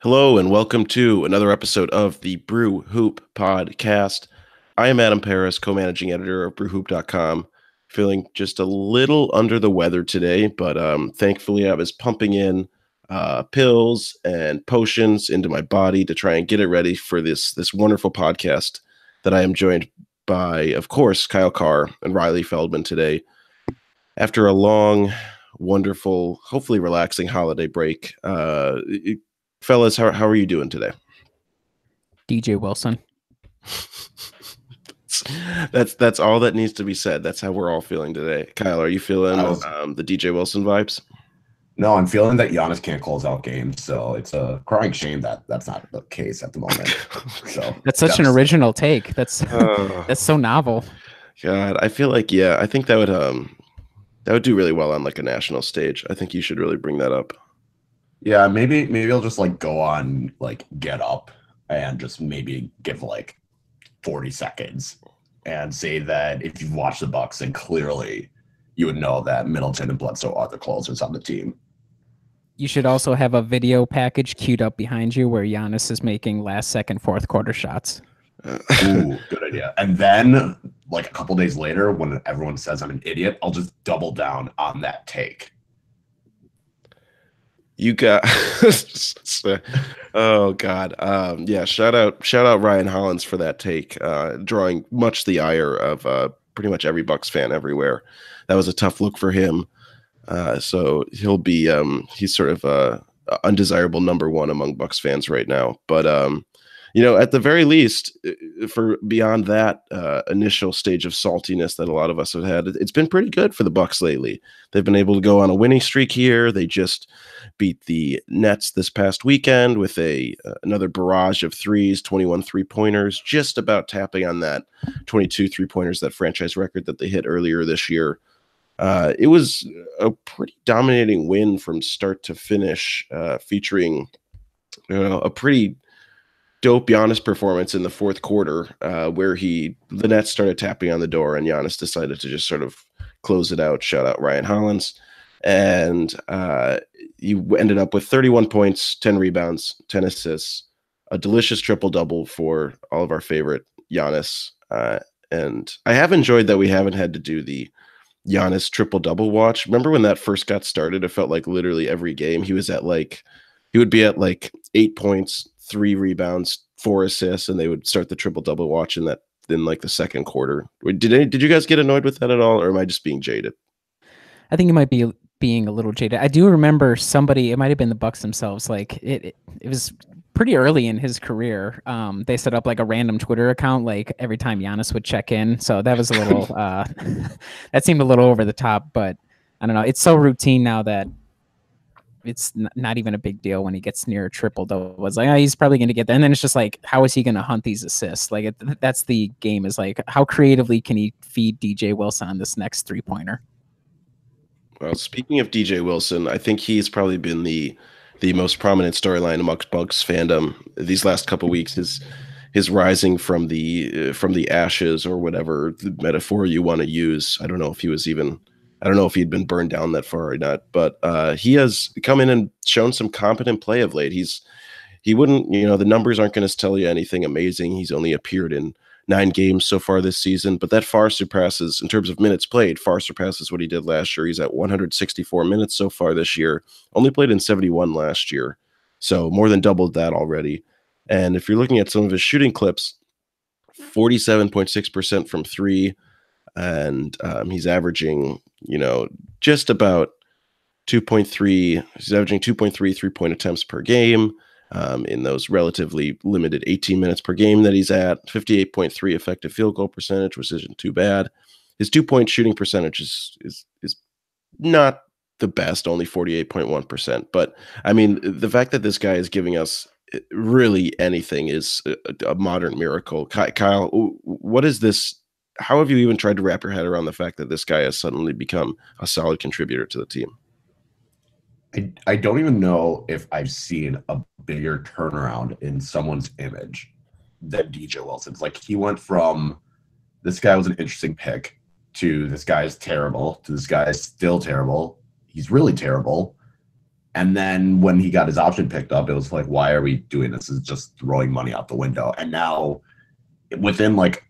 Hello and welcome to another episode of the Brew Hoop Podcast. I am Adam Paris, co-managing editor of brewhoop.com. Feeling just a little under the weather today, but thankfully I was pumping in pills and potions into my body to try and get it ready for this wonderful podcast that I am joined by, of course, Kyle Carr and Riley Feldman today. After a long, wonderful, hopefully relaxing holiday break, fellas, how are you doing today? DJ Wilson. That's all that needs to be said. That's how we're all feeling today. Kyle, are you feeling the DJ Wilson vibes? No, I'm feeling that Giannis can't close out games, so it's a crying shame that that's not the case at the moment. So that's such an original take. That's that's so novel. God, I feel like I think that would do really well on like a national stage. I think you should really bring that up. Yeah, maybe I'll just like go on like Get Up and just maybe give like 40 seconds and say that if you've watched the Bucks, then clearly you would know that Middleton and Bledsoe are the closers on the team. You should also have a video package queued up behind you where Giannis is making last second, fourth quarter shots. Ooh, good idea. And then like a couple days later, when everyone says I'm an idiot, I'll just double down on that take. You got oh God. Yeah, shout out Ryan Hollins for that take, drawing much the ire of pretty much every Bucks fan everywhere. That was a tough look for him. So he'll be he's sort of undesirable number one among Bucks fans right now. But at the very least, for beyond that initial stage of saltiness that a lot of us have had, it's been pretty good for the Bucks lately. They've been able to go on a winning streak here. They just beat the Nets this past weekend with another barrage of threes, 21 three-pointers, just about tapping on that 22 three-pointers, that franchise record that they hit earlier this year. It was a pretty dominating win from start to finish, featuring a pretty dope Giannis performance in the fourth quarter, where the Nets started tapping on the door and Giannis decided to just sort of close it out. Shout out Ryan Hollins. And you ended up with 31 points, 10 rebounds, 10 assists, a delicious triple-double for all of our favorite Giannis. And I have enjoyed that we haven't had to do the Giannis triple-double watch. Remember when that first got started? It felt like literally every game he would be at like 8 points, 3 rebounds, 4 assists, and they would start the triple-double watch in like the second quarter. Did you guys get annoyed with that at all, or am I just being jaded? I think it might be being a little jaded. I do remember somebody, it might have been the Bucks themselves, like it was pretty early in his career. They set up like a random Twitter account like every time Giannis would check in. So that was a little that seemed a little over the top, but I don't know. It's so routine now that it's not even a big deal when he gets near a triple double. It's like, oh, he's probably going to get that. And then it's just like, how is he going to hunt these assists? Like that's the game, is like, how creatively can he feed DJ Wilson on this next 3-pointer? Well, speaking of DJ Wilson, I think he's probably been the most prominent storyline amongst Bucks fandom these last couple of weeks. His rising from the ashes, or whatever the metaphor you want to use. I don't know if he'd been burned down that far or not, but he has come in and shown some competent play of late. He wouldn't, the numbers aren't going to tell you anything amazing. He's only appeared in 9 games so far this season, but that far surpasses, in terms of minutes played, far surpasses what he did last year. He's at 164 minutes so far this year, only played in 71 last year. So more than doubled that already. And if you're looking at some of his shooting clips, 47.6% from 3, and he's averaging, just about 2.3. He's averaging 2.3 3-point attempts per game. In those relatively limited 18 minutes per game that he's at, 58.3 effective field goal percentage, which isn't too bad. His 2-point shooting percentage is not the best, only 48.1%. But I mean, the fact that this guy is giving us really anything is a modern miracle. Kyle, what is this? How have you even tried to wrap your head around the fact that this guy has suddenly become a solid contributor to the team? I don't even know if I've seen a bigger turnaround in someone's image than DJ Wilson's. Like, he went from this guy was an interesting pick to this guy is terrible to this guy is still terrible. He's really terrible. And then when he got his option picked up, it was like, why are we doing this? It's just throwing money out the window. And now within like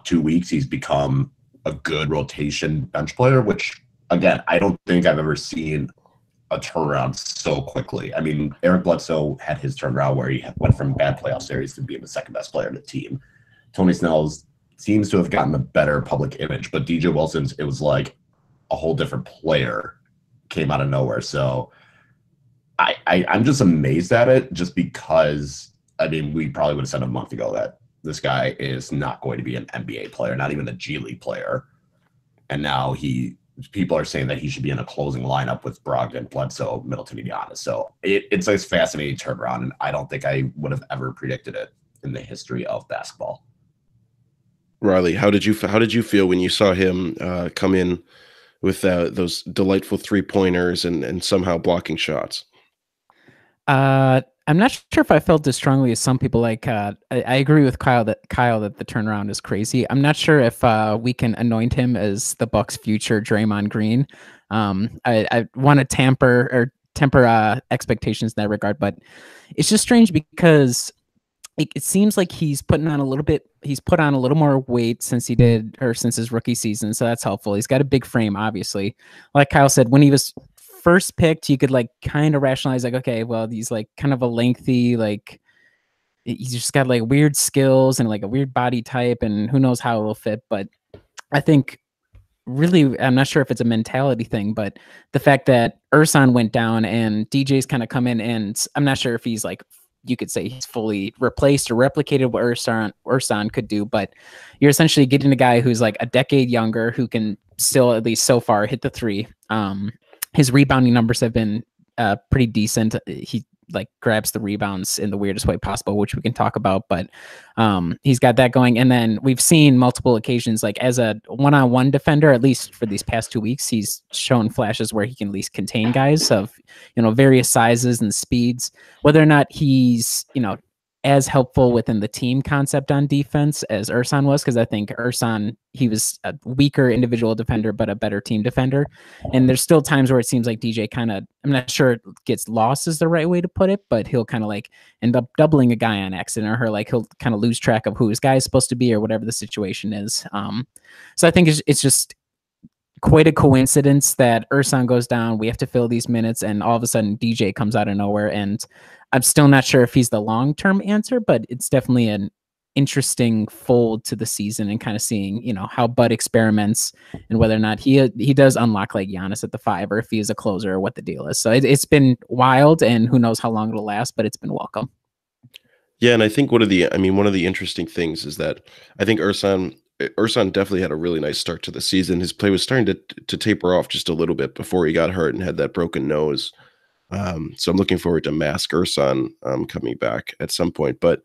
2 weeks, he's become a good rotation bench player, which again, I don't think I've ever seen a turnaround so quickly. I mean, Eric Bledsoe had his turnaround where he went from bad playoff series to being the second best player in the team. Tony Snell's seems to have gotten a better public image, but DJ Wilson's, it was like a whole different player came out of nowhere. So I'm just amazed at it, just because, I mean, we probably would have said a month ago that this guy is not going to be an NBA player, not even a G League player. And now people are saying that he should be in a closing lineup with Brogdon, Bledsoe, Middleton, and Giannis. So it's a fascinating turnaround, and I don't think I would have ever predicted it in the history of basketball. Riley, how did you feel when you saw him come in with those delightful 3-pointers and somehow blocking shots? I'm not sure if I felt as strongly as some people. Like, I agree with Kyle that the turnaround is crazy. I'm not sure if we can anoint him as the Bucks' future Draymond Green. I want to temper expectations in that regard, but it's just strange because it seems like he's put on a little more weight since his rookie season, so that's helpful. He's got a big frame, obviously. Like Kyle said, when he was first picked, you could like kind of rationalize like, okay, well, he's like kind of a lengthy, like he's just got like weird skills and like a weird body type, and who knows how it will fit. But I think really, I'm not sure if it's a mentality thing, but the fact that Ersan went down and DJ's kind of come in, and I'm not sure if he's like, you could say he's fully replaced or replicated what Ersan could do, but you're essentially getting a guy who's like a decade younger, who can still, at least so far, hit the three. His rebounding numbers have been pretty decent. He like grabs the rebounds in the weirdest way possible, which we can talk about, but he's got that going. And then we've seen multiple occasions, like as a one-on-one defender, at least for these past 2 weeks, he's shown flashes where he can at least contain guys of, various sizes and speeds. Whether or not he's, as helpful within the team concept on defense as Ersan was, because I think Ersan, he was a weaker individual defender, but a better team defender. And there's still times where it seems like DJ kind of, I'm not sure it gets lost is the right way to put it, but he'll kind of like end up doubling a guy on accident, or like he'll kind of lose track of who his guy is supposed to be or whatever the situation is. So I think it's just quite a coincidence that Ersan goes down. We have to fill these minutes, and all of a sudden DJ comes out of nowhere. And I'm still not sure if he's the long-term answer, but it's definitely an interesting fold to the season, and kind of seeing, how Bud experiments and whether or not he does unlock like Giannis at the 5, or if he is a closer, or what the deal is. So it's been wild, and who knows how long it'll last, but it's been welcome. Yeah, and I think one of the interesting things is that I think Ersan definitely had a really nice start to the season. His play was starting to taper off just a little bit before he got hurt and had that broken nose. So I'm looking forward to Mask Ersan coming back at some point. But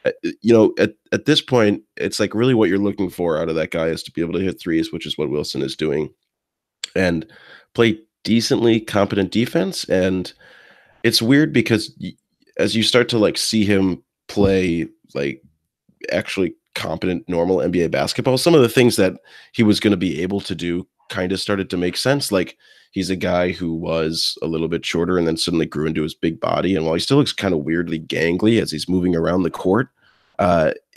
at this point, it's like really what you're looking for out of that guy is to be able to hit threes, which is what Wilson is doing, and play decently competent defense. And it's weird because as you start to like see him play like actually competent normal NBA basketball, some of the things that he was going to be able to do kind of started to make sense. Like, he's a guy who was a little bit shorter and then suddenly grew into his big body, and while he still looks kind of weirdly gangly as he's moving around the court,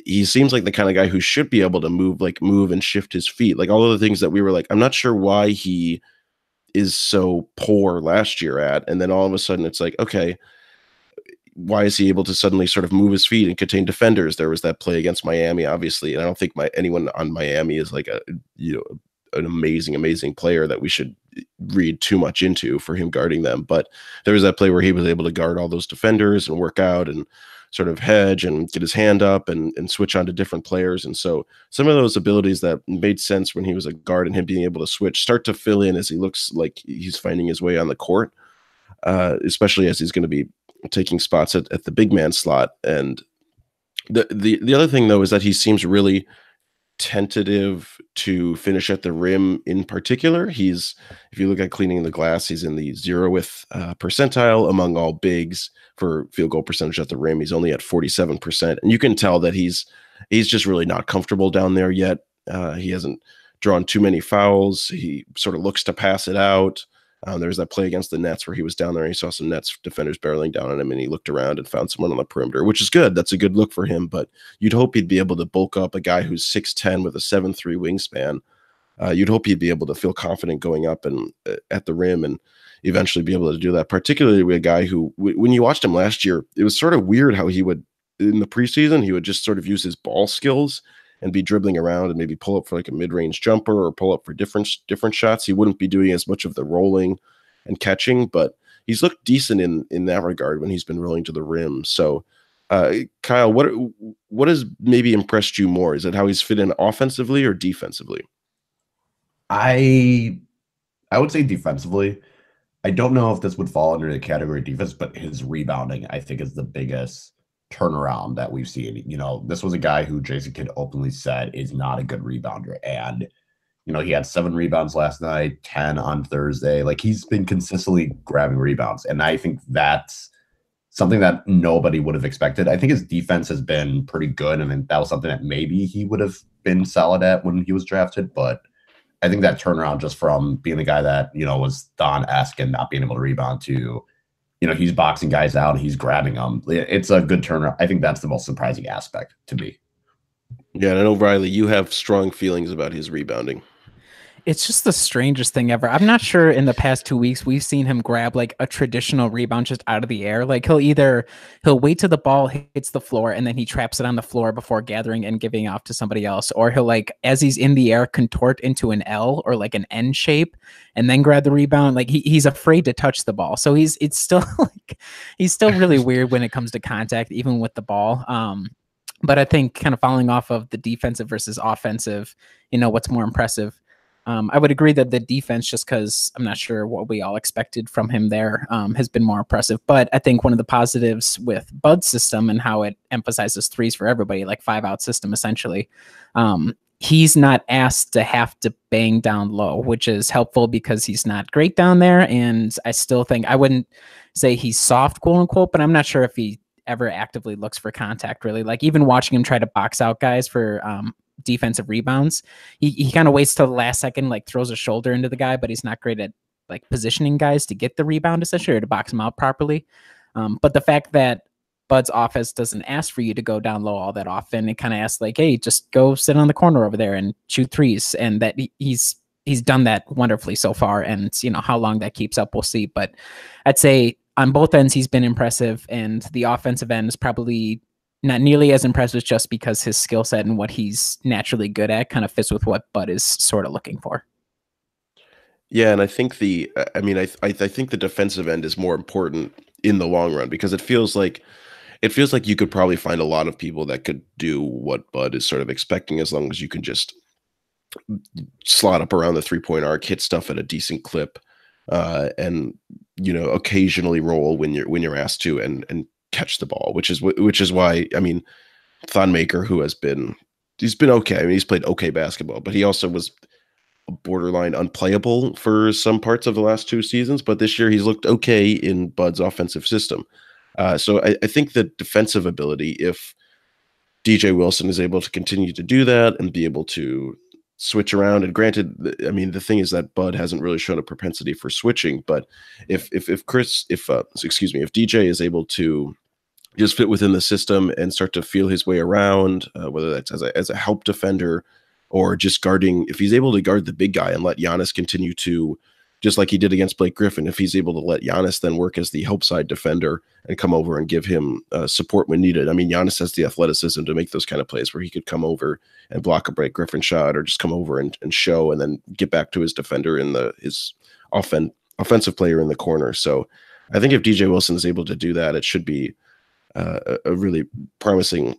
he seems like the kind of guy who should be able to move and shift his feet, like all of the things that we were like, I'm not sure why he is so poor last year at, and then all of a sudden it's like, okay, why is he able to suddenly sort of move his feet and contain defenders? There was that play against Miami, obviously, and I don't think anyone on Miami is like an amazing player that we should read too much into for him guarding them. But there was that play where he was able to guard all those defenders and work out and sort of hedge and get his hand up and switch on to different players. And so some of those abilities that made sense when he was a guard and him being able to switch start to fill in as he looks like he's finding his way on the court, especially as he's going to be taking spots at the big man slot. And the other thing, though, is that he seems really tentative to finish at the rim in particular. If you look at cleaning the glass, he's in the 0th percentile among all bigs for field goal percentage at the rim. He's only at 47%. And you can tell that he's just really not comfortable down there yet. He hasn't drawn too many fouls. He sort of looks to pass it out. There was that play against the Nets where he was down there and he saw some Nets defenders barreling down on him and he looked around and found someone on the perimeter, which is good. That's a good look for him, but you'd hope he'd be able to bulk up a guy who's 6'10" with a 7'3" wingspan. You'd hope he'd be able to feel confident going up and at the rim and eventually be able to do that, particularly with a guy who, when you watched him last year, it was sort of weird how he would, in the preseason, he would just sort of use his ball skills and be dribbling around and maybe pull up for like a mid-range jumper or pull up for different shots. He wouldn't be doing as much of the rolling and catching, but he's looked decent in that regard when he's been rolling to the rim. So, Kyle, what has maybe impressed you more? Is it how he's fit in offensively or defensively? I would say defensively. I don't know if this would fall under the category of defense, but his rebounding, I think, is the biggest turnaround that we've seen. You know, this was a guy who Jason Kidd openly said is not a good rebounder. And, you know, he had 7 rebounds last night, 10 on Thursday. Like, he's been consistently grabbing rebounds. And I think that's something that nobody would have expected. I think his defense has been pretty good. And that was something that maybe he would have been solid at when he was drafted. But I think that turnaround just from being the guy that, you know, was Don-esque and not being able to rebound to, you know, he's boxing guys out, he's grabbing them. It's a good turnaround. I think that's the most surprising aspect to me. Yeah, and I know, Riley, you have strong feelings about his rebounding. It's just the strangest thing ever. I'm not sure in the past 2 weeks we've seen him grab like a traditional rebound just out of the air. Like he'll wait till the ball hits the floor and then he traps it on the floor before gathering and giving off to somebody else. Or he'll, like, as he's in the air, contort into an L or like an N shape and then grab the rebound. Like he's afraid to touch the ball. So he's still really weird when it comes to contact, even with the ball. But I think kind of following off of the defensive versus offensive, you know, what's more impressive? I would agree that the defense, just because I'm not sure what we all expected from him there, has been more impressive. But I think one of the positives with Bud's system and how it emphasizes threes for everybody, like 5-out system essentially, he's not asked to have to bang down low, which is helpful because he's not great down there. And I still think, I wouldn't say he's soft, quote unquote, but I'm not sure if he ever actively looks for contact, really. Like even watching him try to box out guys for defensive rebounds, he kind of waits till the last second, like throws a shoulder into the guy, but he's not great at like positioning guys to get the rebound essentially, or to box him out properly. But the fact that Bud's offense doesn't ask for you to go down low all that often, it kind of asks like, hey, just go sit on the corner over there and shoot threes. And that he's done that wonderfully so far. And you know how long that keeps up, we'll see. But I'd say on both ends he's been impressive, and the offensive end is probably not nearly as impressive, just because his skill set and what he's naturally good at kind of fits with what Bud is sort of looking for. Yeah, and I think I think the defensive end is more important in the long run, because it feels like you could probably find a lot of people that could do what Bud is sort of expecting, as long as you can just slot up around the 3-point arc, hit stuff at a decent clip, and you know, occasionally roll when you're asked to, and catch the ball, which is why, I mean, Thonmaker, he's been okay. I mean, he's played okay basketball, but he also was borderline unplayable for some parts of the last 2 seasons. But this year he's looked okay in Bud's offensive system. So I think the defensive ability, if DJ Wilson is able to continue to do that and be able to switch around, and granted, I mean, the thing is that Bud hasn't really shown a propensity for switching, but if DJ is able to just fit within the system and start to feel his way around, whether that's as a help defender or just guarding, if he's able to guard the big guy and let Giannis continue to, just like he did against Blake Griffin, if he's able to let Giannis then work as the help side defender and come over and give him support when needed. I mean, Giannis has the athleticism to make those kind of plays where he could come over and block a Blake Griffin shot, or just come over and show, and then get back to his defender in his offensive player in the corner. So I think if DJ Wilson is able to do that, it should be a really promising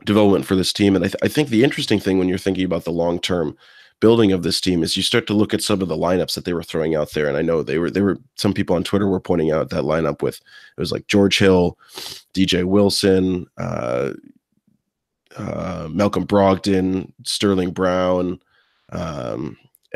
development for this team. And I think the interesting thing when you're thinking about the long-term building of this team is you start to look at some of the lineups that they were throwing out there. And I know they were some people on Twitter were pointing out that lineup with, it was like George Hill, DJ Wilson, Malcolm Brogdon, Sterling Brown,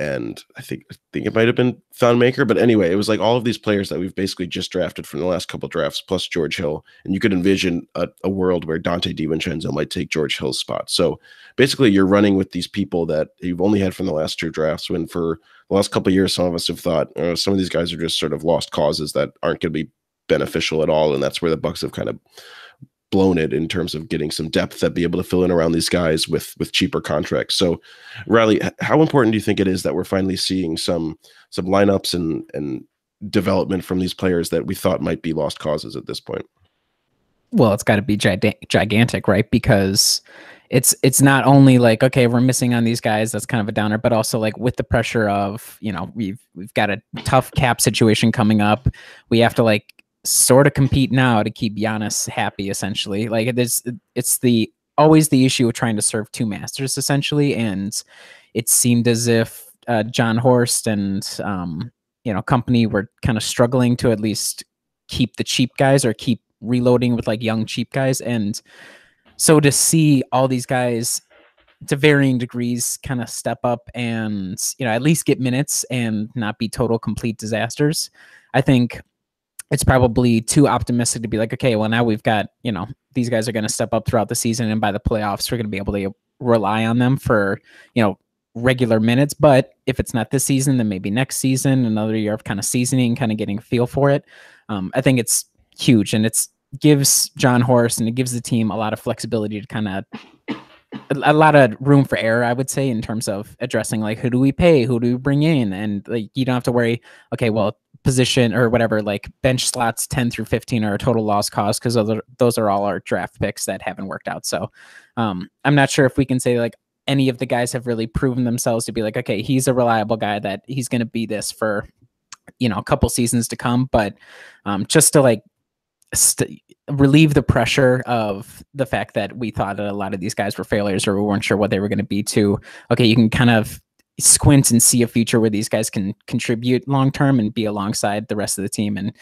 and I think it might have been Thonmaker, but anyway, it was like all of these players that we've basically just drafted from the last couple of drafts, plus George Hill, and you could envision a world where Dante DiVincenzo might take George Hill's spot. So basically, you're running with these people that you've only had from the last 2 drafts. When for the last couple of years, some of us have thought some of these guys are just sort of lost causes that aren't going to be beneficial at all, and that's where the Bucks have kind of blown it in terms of getting some depth that be able to fill in around these guys with cheaper contracts. So, Riley, how important do you think it is that we're finally seeing some lineups and development from these players that we thought might be lost causes at this point? Well, it's got to be gigantic, right? Because it's not only like, okay, we're missing on these guys, that's kind of a downer, but also like with the pressure of, we've got a tough cap situation coming up. We have to like sort of compete now to keep Giannis happy, essentially. Like it's always the issue of trying to serve 2 masters, essentially. And it seemed as if John Horst and company were kind of struggling to at least keep the cheap guys or keep reloading with like young cheap guys. And so to see all these guys to varying degrees kind of step up and at least get minutes and not be total complete disasters, I think it's probably too optimistic to be like, okay, well, now we've got, these guys are going to step up throughout the season, and by the playoffs, we're going to be able to rely on them for, regular minutes. But if it's not this season, then maybe next season, another year of kind of seasoning, kind of getting a feel for it. I think it's huge, and it gives John Horst and it gives the team a lot of flexibility to kind of a lot of room for error, I would say, in terms of addressing like, who do we pay? Who do we bring in? And like, you don't have to worry, okay, well, position or whatever, like bench slots 10 through 15 are a total lost cause because those are all our draft picks that haven't worked out. So I'm not sure if we can say like any of the guys have really proven themselves to be like, okay, he's a reliable guy that he's going to be this for, a couple seasons to come. But just to like relieve the pressure of the fact that we thought that a lot of these guys were failures or we weren't sure what they were going to be to, okay, you can kind of squint and see a future where these guys can contribute long term and be alongside the rest of the team and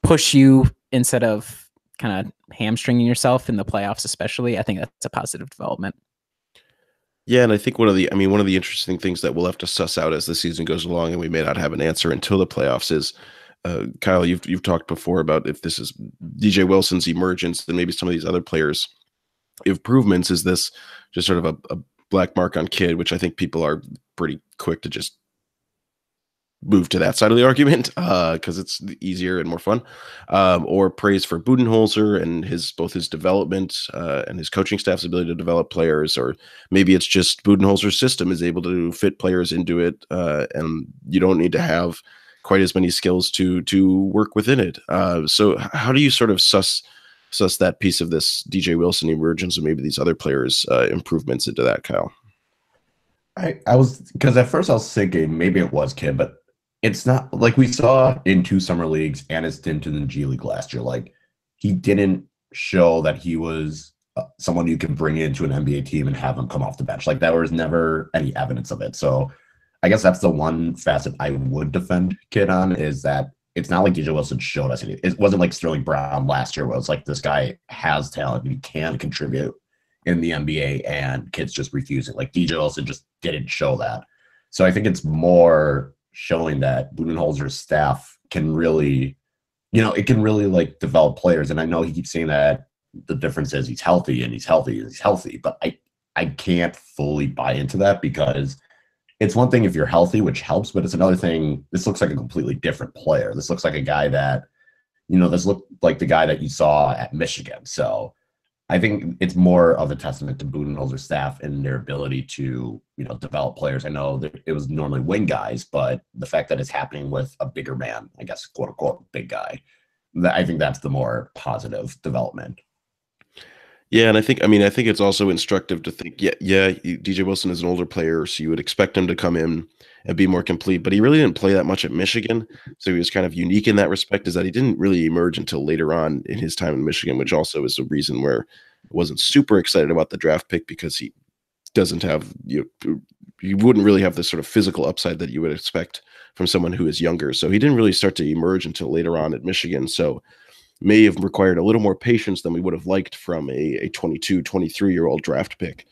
push you instead of kind of hamstringing yourself in the playoffs, especially. I think that's a positive development. Yeah, and I think one of the interesting things that we'll have to suss out as the season goes along, and we may not have an answer until the playoffs, is Kyle, you've talked before about if this is DJ Wilson's emergence, then maybe some of these other players' improvements. Is this just sort of a black mark on Kidd, which I think people are pretty quick to just move to that side of the argument because it's easier and more fun, or praise for Budenholzer and both his development and his coaching staff's ability to develop players, or maybe it's just Budenholzer's system is able to fit players into it, and you don't need to have quite as many skills to work within it. So how do you sort of suss that piece of this DJ Wilson emergence and maybe these other players' improvements into that, Kyle? I was, because at first I was thinking maybe it was Kidd, but it's not. Like we saw in 2 summer leagues and his stint in the G League last year, like he didn't show that he was someone you can bring into an NBA team and have him come off the bench. Like that was never any evidence of it. So I guess that's the one facet I would defend Kidd on, is that it's not like DJ Wilson showed us anything. It wasn't like Sterling Brown last year where it's like this guy has talent and he can contribute in the NBA and Kidd's just refusing. Like DJ Wilson just didn't show that. So I think it's more showing that Budenholzer's staff can really, it can really like develop players. And I know he keeps saying that the difference is he's healthy, but I can't fully buy into that, because it's one thing if you're healthy, which helps, but it's another thing. This looks like a completely different player. This looks like a guy that, this looked like the guy that you saw at Michigan. So I think it's more of a testament to Budenholzer's staff and their ability to, develop players. I know that it was normally wing guys, but the fact that it's happening with a bigger man, I guess, quote unquote, big guy, I think that's the more positive development. Yeah, and I think it's also instructive to think, DJ Wilson is an older player, so you would expect him to come in and be more complete, but he really didn't play that much at Michigan, so he was kind of unique in that respect, is that he didn't really emerge until later on in his time in Michigan, which also is a reason where I wasn't super excited about the draft pick, because he doesn't have, you wouldn't really have the sort of physical upside that you would expect from someone who is younger, so he didn't really start to emerge until later on at Michigan, so may have required a little more patience than we would have liked from a 22, 23-year-old draft pick.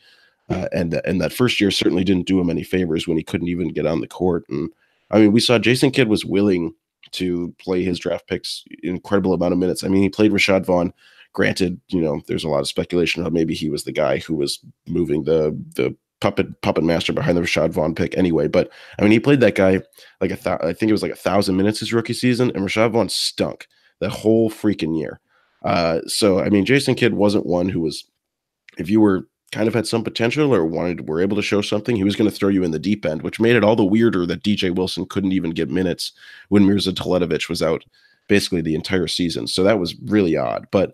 And that first year certainly didn't do him any favors when he couldn't even get on the court. And I mean, we saw Jason Kidd was willing to play his draft picks incredible amount of minutes. I mean, he played Rashad Vaughn. Granted, there's a lot of speculation of maybe he was the guy who was moving the puppet master behind the Rashad Vaughn pick anyway. But I mean, he played that guy like I think it was like 1,000 minutes his rookie season, and Rashad Vaughn stunk that whole freaking year. So I mean, Jason Kidd wasn't one who was, if you were kind of had some potential or were able to show something, he was going to throw you in the deep end, which made it all the weirder that DJ Wilson couldn't even get minutes when Mirza Teletovic was out basically the entire season. So that was really odd. But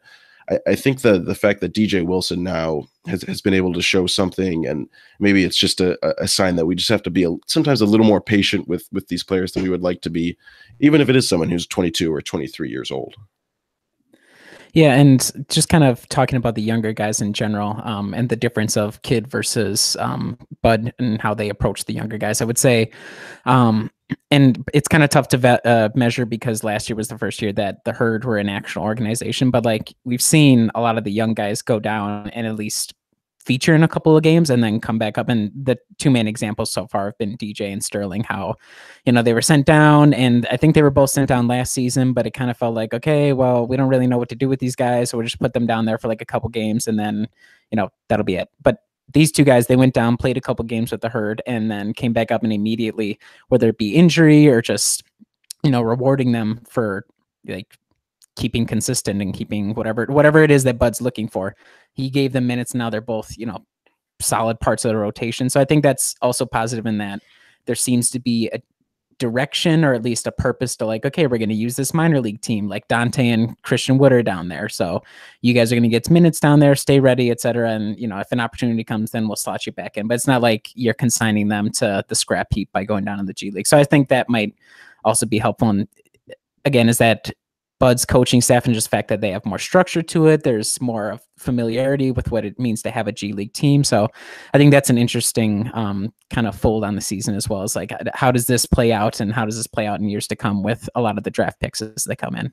I think the fact that DJ Wilson now has been able to show something, and maybe it's just a sign that we just have to be sometimes a little more patient with these players than we would like to be, even if it is someone who's 22 or 23 years old. Yeah, and just kind of talking about the younger guys in general, and the difference of Kidd versus Bud and how they approach the younger guys, I would say, and it's kind of tough to measure because last year was the first year that the Herd were an actual organization, but like we've seen a lot of the young guys go down and at least feature in a couple of games and then come back up. And the two main examples so far have been DJ and Sterling, how, they were sent down, and I think they were both sent down last season, but it kind of felt like, okay, well, we don't really know what to do with these guys. So we'll just put them down there for like a couple games and then, that'll be it. But these two guys, they went down, played a couple games with the Herd, and then came back up and immediately, whether it be injury or just, rewarding them for like keeping consistent and keeping whatever it is that Bud's looking for. He gave them minutes. Now they're both, solid parts of the rotation. So I think that's also positive in that there seems to be a direction or at least a purpose to like, okay, we're going to use this minor league team, like Dante and Christian Wood are down there. So you guys are going to get minutes down there, stay ready, etc. And, if an opportunity comes, then we'll slot you back in. But it's not like you're consigning them to the scrap heap by going down in the G League. So I think that might also be helpful. And again, is that Bud's coaching staff and just the fact that they have more structure to it. There's more of familiarity with what it means to have a G League team. So I think that's an interesting kind of fold on the season, as well as like, how does this play out and how does this play out in years to come with a lot of the draft picks as they come in?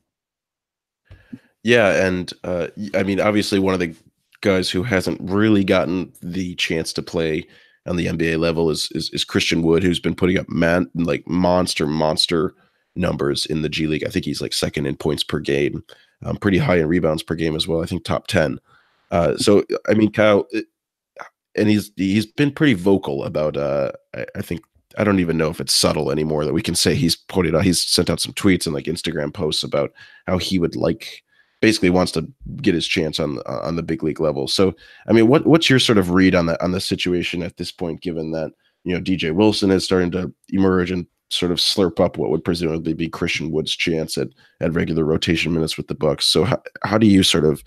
Yeah. And I mean, obviously one of the guys who hasn't really gotten the chance to play on the NBA level is Christian Wood, who's been putting up monster numbers in the G League. I think he's like second in points per game, pretty high in rebounds per game as well. I think top 10. So I mean, Kyle, and he's been pretty vocal about. I think I don't even know if it's subtle anymore that we can say he's sent out some tweets and like Instagram posts about how he would basically wants to get his chance on the big league level. So I mean, what's your sort of read on the situation at this point, given that DJ Wilson is starting to emerge and sort of slurp up what would presumably be Christian Wood's chance at regular rotation minutes with the Bucks. So how do you sort of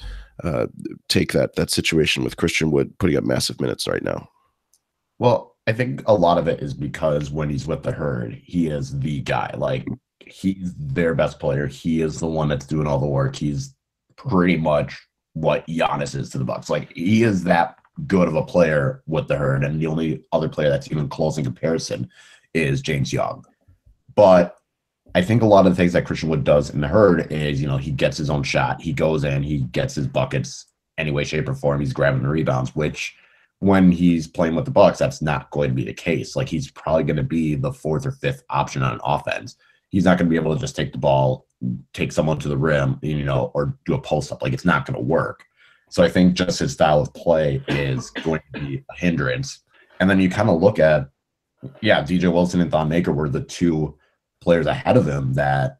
take that situation with Christian Wood putting up massive minutes right now? Well, I think a lot of it is because when he's with the Herd, he is the guy. Like, he's their best player. He is the one that's doing all the work. He's pretty much what Giannis is to the Bucks. Like, he is that good of a player with the Herd, and the only other player that's even close in comparison is James Young. But I think a lot of the things that Christian Wood does in the Herd is, he gets his own shot. He goes in, he gets his buckets any way, shape, or form. He's grabbing the rebounds, which when he's playing with the Bucks, that's not going to be the case. Like, he's probably going to be the fourth or fifth option on offense. He's not going to be able to just take the ball, take someone to the rim, or do a post-up. Like, it's not going to work. So I think just his style of play is going to be a hindrance. And then you kind of look at, DJ Wilson and Thon Maker were the two players ahead of him that,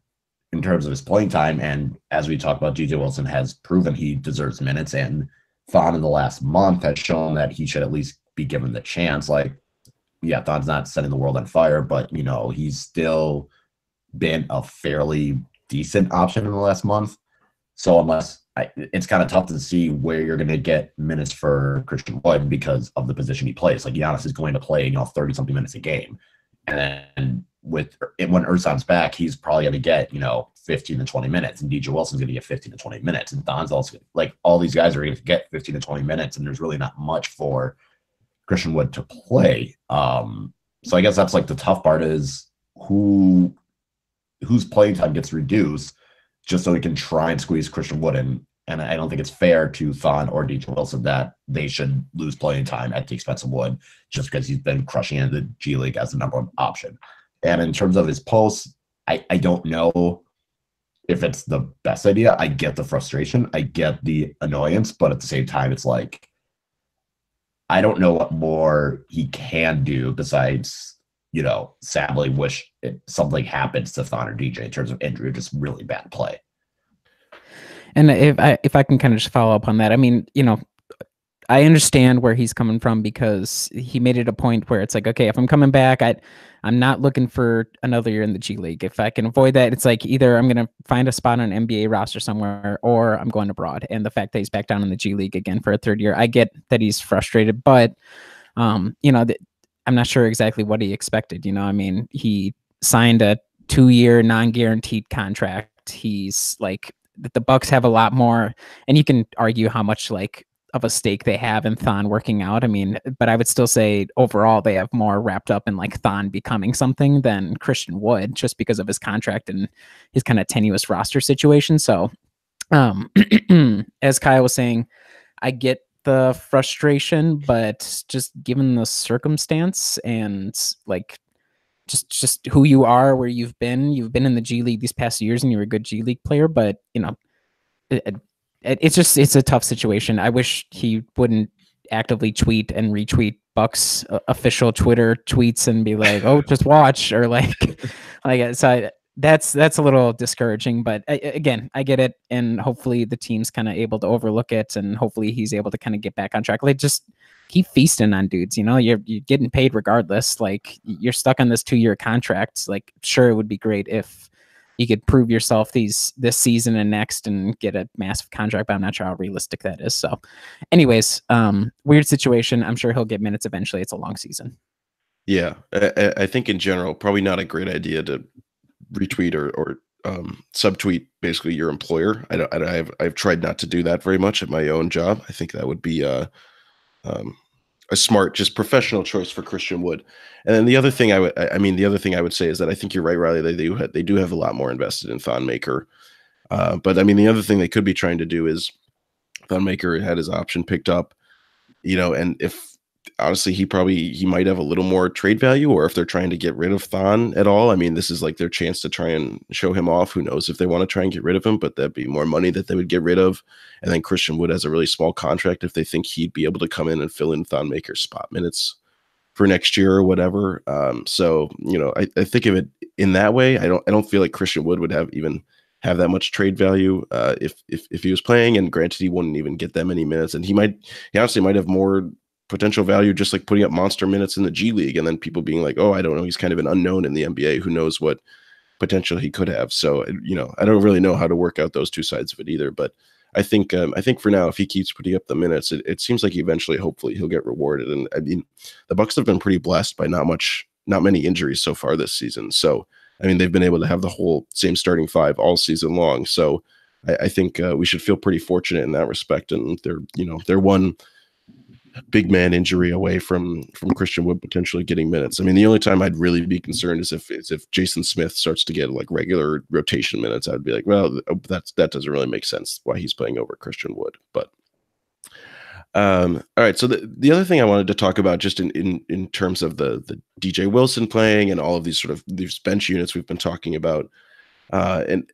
in terms of his playing time, and as we talk about, DJ Wilson has proven he deserves minutes, and Thon in the last month has shown that he should at least be given the chance. Like, Thon's not setting the world on fire, but he's still been a fairly decent option in the last month. So it's kind of tough to see where you're going to get minutes for Christian Wood because of the position he plays. Like, Giannis is going to play 30-something minutes a game, and then when Ersan's back, he's probably going to get 15 to 20 minutes, and DJ Wilson's going to get 15 to 20 minutes, and Don's also like, all these guys are going to get 15 to 20 minutes, and there's really not much for Christian Wood to play. So I guess that's like the tough part, is whose playing time gets reduced just so he can try and squeeze Christian Wood in And I don't think it's fair to Thon or DJ Wilson that they should lose playing time at the expense of Wood just because he's been crushing in the G League as the number one option. And in terms of his posts, I don't know if it's the best idea. I get the frustration. I get the annoyance. But at the same time, it's like, I don't know what more he can do besides, sadly wish something happens to Thon or DJ in terms of injury, just really bad play. And if I can kind of just follow up on that, I mean, I understand where he's coming from because he made it a point where it's like, okay, if I'm coming back, I'm not looking for another year in the G League. If I can avoid that, it's like either I'm going to find a spot on an NBA roster somewhere or I'm going abroad. And the fact that he's back down in the G League again for a third year, I get that he's frustrated, but I'm not sure exactly what he expected. I mean, he signed a 2-year non-guaranteed contract. He's like, the Bucks have a lot more, and you can argue how much of a stake they have in Thon working out. I mean, but I would still say overall they have more wrapped up in Thon becoming something than Christian Wood, just because of his contract and his kind of tenuous roster situation. So, as Kyle was saying, I get the frustration, but just given the circumstance and just who you are, where you've been in the G League these past years and you're a good G League player, but it's a tough situation. I wish he wouldn't actively tweet and retweet Bucks official Twitter tweets and be like, "Oh, just watch," or so that's a little discouraging, but again, I get it. And hopefully the team's kind of able to overlook it and hopefully he's able to kind of get back on track. Just keep feasting on dudes, you're getting paid regardless. You're stuck on this 2-year contract. Sure, it would be great if you could prove yourself this season and next and get a massive contract, but I'm not sure how realistic that is. So anyways, weird situation. I'm sure he'll get minutes eventually. It's a long season. Yeah. I think in general, probably not a great idea to retweet or subtweet basically your employer. I've tried not to do that very much at my own job. I think that would be a smart, just professional choice for Christian Wood. And then the other thing I would say is that I think you're right, Riley. They do have a lot more invested in Thon Maker. But I mean, the other thing they could be trying to do is Thon Maker had his option picked up, and if honestly, he might have a little more trade value, or if they're trying to get rid of Thon at all. I mean, this is their chance to try and show him off. Who knows if they want to try and get rid of him, but that'd be more money that they would get rid of. And then Christian Wood has a really small contract if they think he'd be able to come in and fill in Thon Maker's spot minutes for next year or whatever. So, I think of it in that way. I don't feel like Christian Wood would have that much trade value if he was playing, and granted he wouldn't even get that many minutes, and he honestly might have more potential value just putting up monster minutes in the G League and then people being like, oh, I don't know, he's kind of an unknown in the NBA, who knows what potential he could have. So I don't really know how to work out those two sides of it either, but I think for now, if he keeps putting up the minutes, it seems like eventually hopefully he'll get rewarded. And I mean, the Bucks have been pretty blessed by not many injuries so far this season. So I mean, they've been able to have the whole same starting five all season long. So I think we should feel pretty fortunate in that respect. And they're one big man injury away from Christian Wood potentially getting minutes. I mean, the only time I'd really be concerned is if Jason Smith starts to get regular rotation minutes. I'd be like, well, that doesn't really make sense why he's playing over Christian Wood. But all right. So the other thing I wanted to talk about, just in terms of the DJ Wilson playing and all of these bench units we've been talking about, and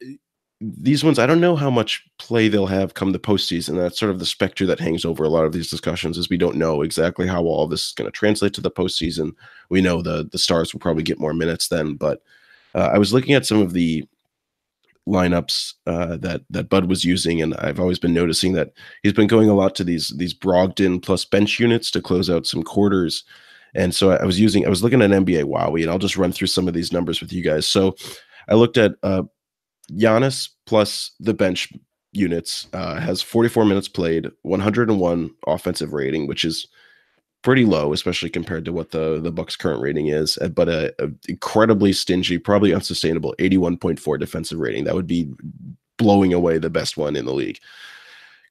these ones, I don't know how much play they'll have come the postseason. That's sort of the specter that hangs over a lot of these discussions, is we don't know exactly how all of this is going to translate to the postseason. We know the stars will probably get more minutes then, but I was looking at some of the lineups that Bud was using, and I've always been noticing that he's been going a lot to these Brogdon plus bench units to close out some quarters. And so I was looking at NBA Wowie, and I'll just run through some of these numbers with you guys. So I looked at Giannis plus the bench units, has 44 minutes played, 101 offensive rating, which is pretty low, especially compared to what the Bucks' current rating is, but a incredibly stingy, probably unsustainable 81.4 defensive rating. That would be blowing away the best one in the league.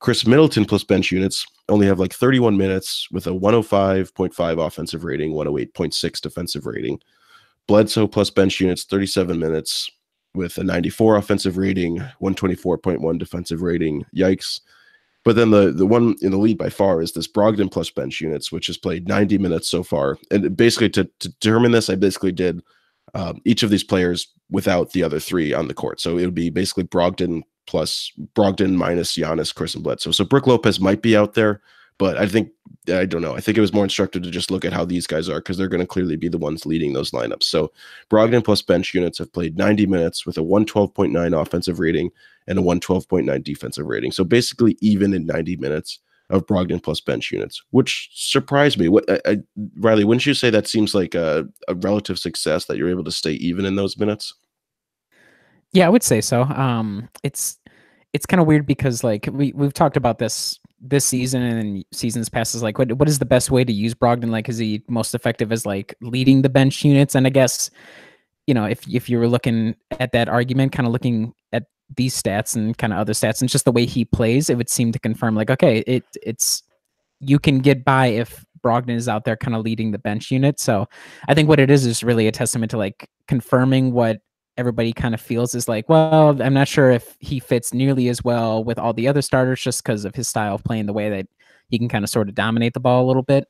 Chris Middleton plus bench units only have 31 minutes with a 105.5 offensive rating, 108.6 defensive rating. Bledsoe plus bench units, 37 minutes, with a 94 offensive rating, 124.1 defensive rating. Yikes. But then the one in the lead by far is this Brogdon plus bench units, which has played 90 minutes so far. And basically to determine this, I basically did each of these players without the other three on the court. So it would be basically Brogdon minus Giannis, Chris, and Bledsoe. So Brook Lopez might be out there, but I don't know. I think it was more instructive to just look at how these guys are because they're going to clearly be the ones leading those lineups. So Brogdon plus bench units have played 90 minutes with a 112.9 offensive rating and a 112.9 defensive rating. So basically even in 90 minutes of Brogdon plus bench units, which surprised me. Riley, wouldn't you say that seems like a relative success that you're able to stay even in those minutes? Yeah, I would say so. It's kind of weird because like we've talked about this season and seasons past, is like what is the best way to use Brogdon? Like, is he most effective as like leading the bench units? And I guess, you know, if you were looking at that argument, kind of looking at these stats and kind of other stats and just the way he plays, it would seem to confirm like, okay, it's you can get by if Brogdon is out there kind of leading the bench unit. So I think what it is really a testament to like confirming what everybody kind of feels is like, well, I'm not sure if he fits nearly as well with all the other starters just because of his style of playing, the way that he can kind of sort of dominate the ball a little bit.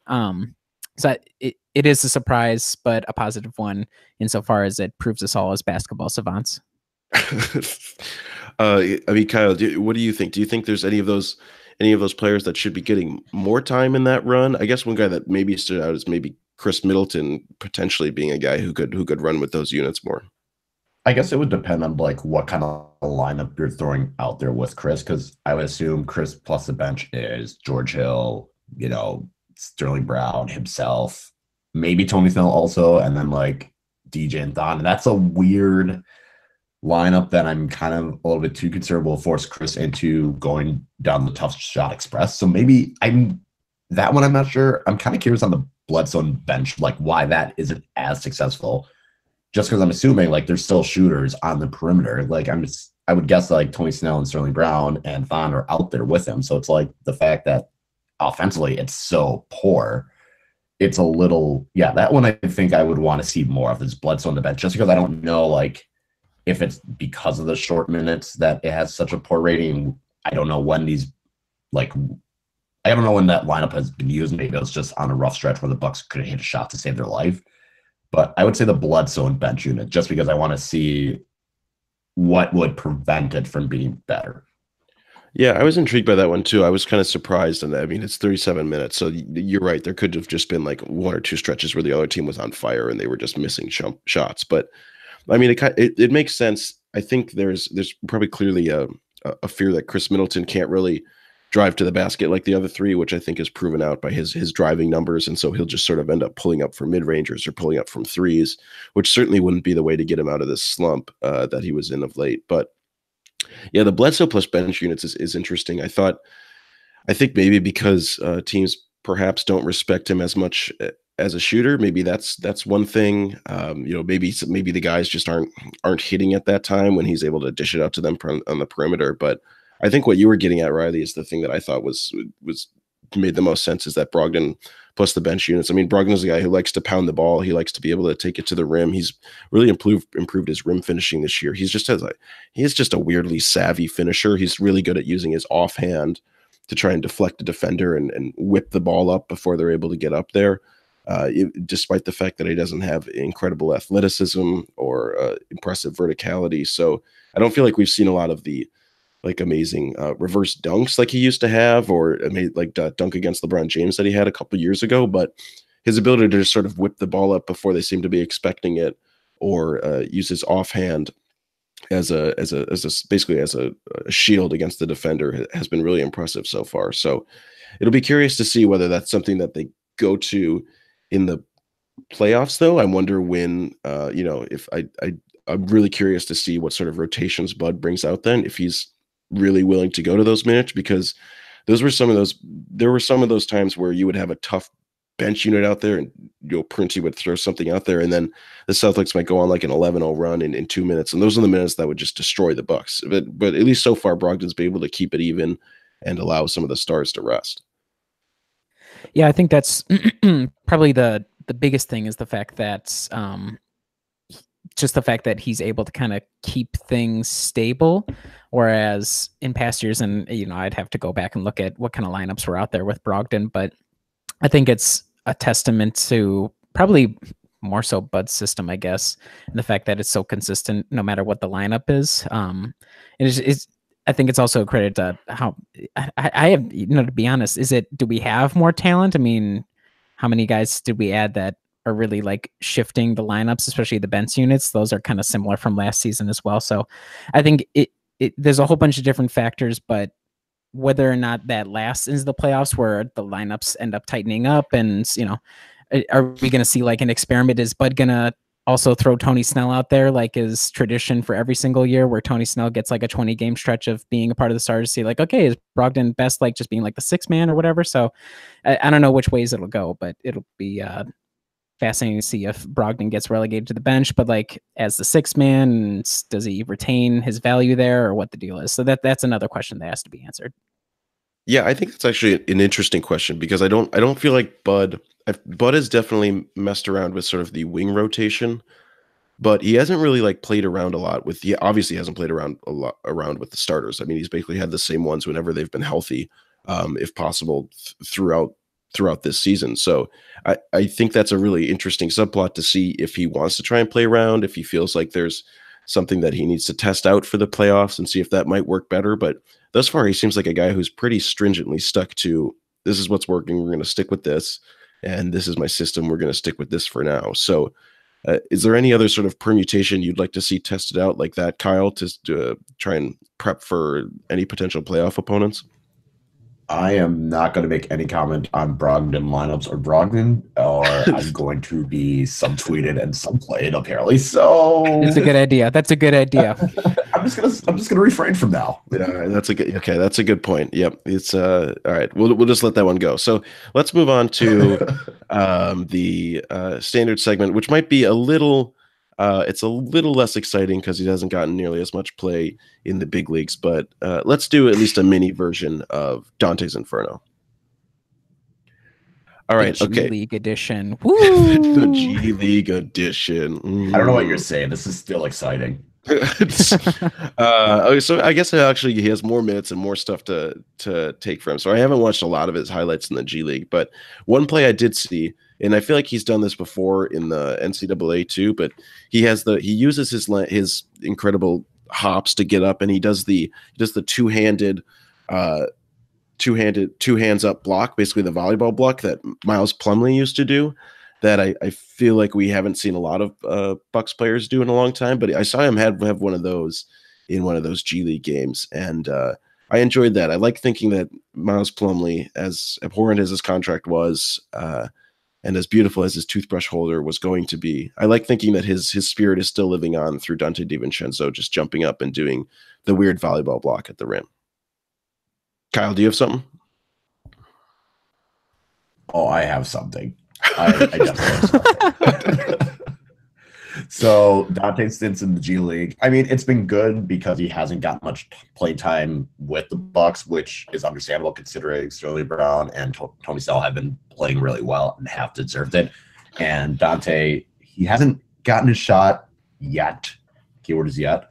So it is a surprise, but a positive one insofar as it proves us all as basketball savants. I mean, Kyle, what do you think? Do you think there's any of those players that should be getting more time in that run? I guess one guy that maybe stood out is maybe Chris Middleton potentially being a guy who could run with those units more. I guess it would depend on like what kind of lineup you're throwing out there with Chris, because I would assume Chris plus the bench is George Hill, you know, Sterling Brown himself, maybe Tony Snell also, and then like DJ and Thon. And that's a weird lineup that I'm kind of a little bit too concerned will force Chris into going down the tough shot express. So maybe I'm not sure. I'm kind of curious on the Bledsoe bench, like why that isn't as successful. Just because I'm assuming like there's still shooters on the perimeter. Like I would guess like Tony Snell and Sterling Brown and Thon are out there with him. So it's like the fact that offensively it's so poor. It's a little, that one I think I would want to see more of is Bledsoe on the bench, just because I don't know like if it's because of the short minutes that it has such a poor rating. I don't know when I don't know when that lineup has been used. Maybe it was just on a rough stretch where the Bucks couldn't hit a shot to save their life. But I would say the Bledsoe and bench unit, just because I want to see what would prevent it from being better. Yeah, I was intrigued by that one too. I was kind of surprised, and I mean, it's 37 minutes, so you're right. There could have just been like one or two stretches where the other team was on fire and they were just missing shots. But I mean, it makes sense. I think there's probably clearly a fear that Chris Middleton can't really drive to the basket like the other three, which I think is proven out by his driving numbers. And so he'll just sort of end up pulling up from mid-rangers or pulling up from threes, which certainly wouldn't be the way to get him out of this slump that he was in of late. But yeah, the Bledsoe plus bench units is interesting. I think maybe because teams perhaps don't respect him as much as a shooter, maybe that's one thing. Maybe the guys just aren't hitting at that time when he's able to dish it out to them on the perimeter. But I think what you were getting at, Riley, is the thing that I thought was made the most sense, is that Brogdon plus the bench units. I mean, Brogdon is a guy who likes to pound the ball. He likes to be able to take it to the rim. He's really improved his rim finishing this year. He is just a weirdly savvy finisher. He's really good at using his offhand to try and deflect a defender and whip the ball up before they're able to get up there. Despite the fact that he doesn't have incredible athleticism or impressive verticality. So I don't feel like we've seen a lot of the like amazing reverse dunks like he used to have, or like dunk against LeBron James that he had a couple years ago. But his ability to just sort of whip the ball up before they seem to be expecting it, or use his offhand as basically as a shield against the defender has been really impressive so far. So it'll be curious to see whether that's something that they go to in the playoffs, though. I wonder when, if I'm really curious to see what sort of rotations Bud brings out then, if he's really willing to go to those minutes, because there were some of those times where you would have a tough bench unit out there and Princey would throw something out there, and then the Celtics might go on like an 11-0 run in 2 minutes. And those are the minutes that would just destroy the Bucks. But at least so far, Brogdon's been able to keep it even and allow some of the stars to rest. Yeah, I think that's probably the biggest thing, is the fact that just the fact that he's able to kind of keep things stable. Whereas in past years, and I'd have to go back and look at what kind of lineups were out there with Brogdon, but I think it's a testament to probably more so Bud's system, I guess, and the fact that it's so consistent no matter what the lineup is. I think it's also a credit to how I have, to be honest, do we have more talent? I mean, how many guys did we add that are really like shifting the lineups, especially the bench units? Those are kind of similar from last season as well. So I think there's a whole bunch of different factors, but whether or not that lasts into the playoffs where the lineups end up tightening up and, are we going to see like an experiment? Is Bud going to also throw Tony Snell out there like is tradition for every single year where Tony Snell gets like a 20-game stretch of being a part of the Stars to see like, okay, is Brogdon best like just being like the sixth man or whatever? So I don't know which ways it'll go, but it'll be fascinating to see if Brogdon gets relegated to the bench, but like as the sixth man, does he retain his value there or what the deal is? So that's another question that has to be answered. Yeah, I think that's actually an interesting question because I don't feel like Bud has definitely messed around with sort of the wing rotation, but he hasn't really like played around a lot with obviously hasn't played around a lot with the starters. I mean, he's basically had the same ones whenever they've been healthy, if possible throughout this season. So I think that's a really interesting subplot to see if he wants to try and play around, if he feels like there's something that he needs to test out for the playoffs and see if that might work better. But thus far, he seems like a guy who's pretty stringently stuck to, this is what's working, we're going to stick with this, and this is my system, we're going to stick with this for now. So is there any other sort of permutation you'd like to see tested out like that, Kyle, to try and prep for any potential playoff opponents? I am not going to make any comment on Brogdon lineups or Brogdon, or I'm going to be subtweeted and subplayed apparently. So it's a good idea. That's a good idea. I'm just gonna refrain from now. Yeah, that's a good point. Yep, it's all right. We'll just let that one go. So let's move on to the standard segment, which might be a little. It's a little less exciting because he hasn't gotten nearly as much play in the big leagues, but let's do at least a mini version of Dante's Inferno. All right, the okay. G League edition. The G League edition. I don't know what you're saying. This is still exciting. So I guess actually he has more minutes and more stuff to take from. So I haven't watched a lot of his highlights in the G League, but one play I did see, and I feel like he's done this before in the NCAA too, but he uses his incredible hops to get up, and he does the two hands up block, basically the volleyball block that Miles Plumlee used to do, that I feel like we haven't seen a lot of Bucks players do in a long time. But I saw him have one of those in one of those G League games, and I enjoyed that. I like thinking that Miles Plumlee, as abhorrent as his contract was, and as beautiful as his toothbrush holder was going to be, I like thinking that his spirit is still living on through Dante DiVincenzo just jumping up and doing the weird volleyball block at the rim. Kyle, do you have something? Oh, I have something. I definitely have something. So Dante's stints in the G League, I mean, it's been good because he hasn't got much play time with the Bucks, which is understandable considering Sterling Brown and Tony Snell have been playing really well and have deserved it. And Dante, he hasn't gotten his shot yet. Keyword is yet.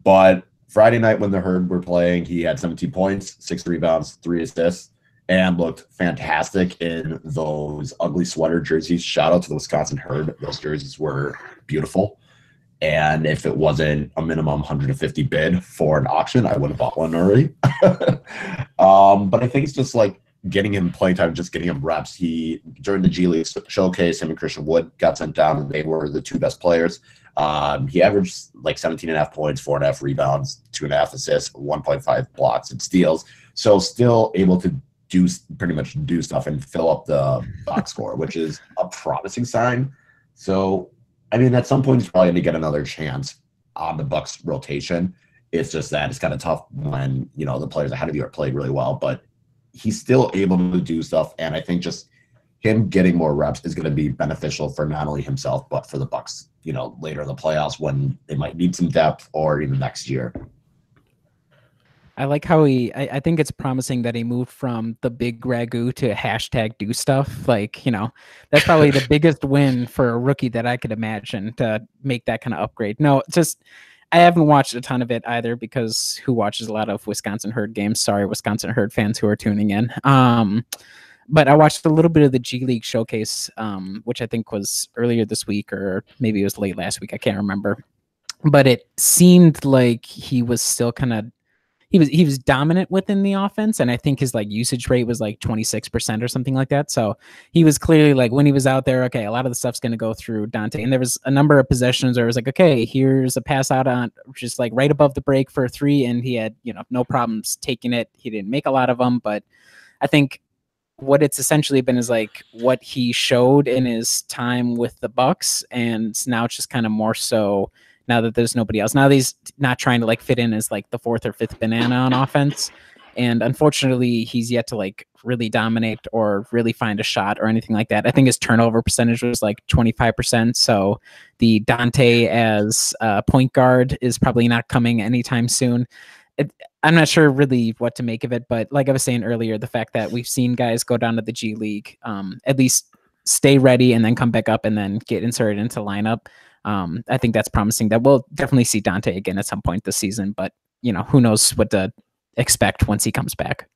But Friday night when the Herd were playing, he had 17 points, 6 rebounds, 3 assists, and looked fantastic in those ugly sweater jerseys. Shout out to the Wisconsin Herd. Those jerseys were beautiful. And if it wasn't a minimum 150 bid for an auction, I would have bought one already. But I think it's just like getting him playing time, just getting him reps. During the G League showcase, him and Christian Wood got sent down, and they were the two best players. He averaged like 17.5 points, 4.5 rebounds, 2.5 assists, 1.5 blocks and steals. So still able to pretty much do stuff and fill up the box score, which is a promising sign. So, I mean, at some point he's probably going to get another chance on the Bucks rotation. It's just that it's kind of tough when, the players ahead of you are playing really well, but he's still able to do stuff. And I think just him getting more reps is going to be beneficial for not only himself, but for the Bucks, later in the playoffs when they might need some depth or even next year. I like how I think it's promising that he moved from the big ragu to hashtag do stuff. Like, that's probably the biggest win for a rookie that I could imagine to make that kind of upgrade. No, just I haven't watched a ton of it either because who watches a lot of Wisconsin Herd games? Sorry, Wisconsin Herd fans who are tuning in. But I watched a little bit of the G League showcase, which I think was earlier this week or maybe it was late last week. I can't remember. But it seemed like he was still kind of he was dominant within the offense, and I think his like usage rate was like 26% or something like that. So he was clearly like when he was out there, okay, a lot of the stuff's going to go through Dante. And there was a number of possessions where it was like, okay, here's a pass out on just like right above the break for a 3, and he had no problems taking it. He didn't make a lot of them, but I think what it's essentially been is like what he showed in his time with the Bucks, and now it's just kind of more so now that there's nobody else. Now he's not trying to like fit in as like the 4th or 5th banana on offense. And unfortunately, he's yet to like really dominate or really find a shot or anything like that. I think his turnover percentage was like 25%. So the Dante as point guard is probably not coming anytime soon. I'm not sure really what to make of it, but like I was saying earlier, the fact that we've seen guys go down to the G League, at least stay ready and then come back up and then get inserted into lineup. I think that's promising that we'll definitely see Dante again at some point this season, but who knows what to expect once he comes back.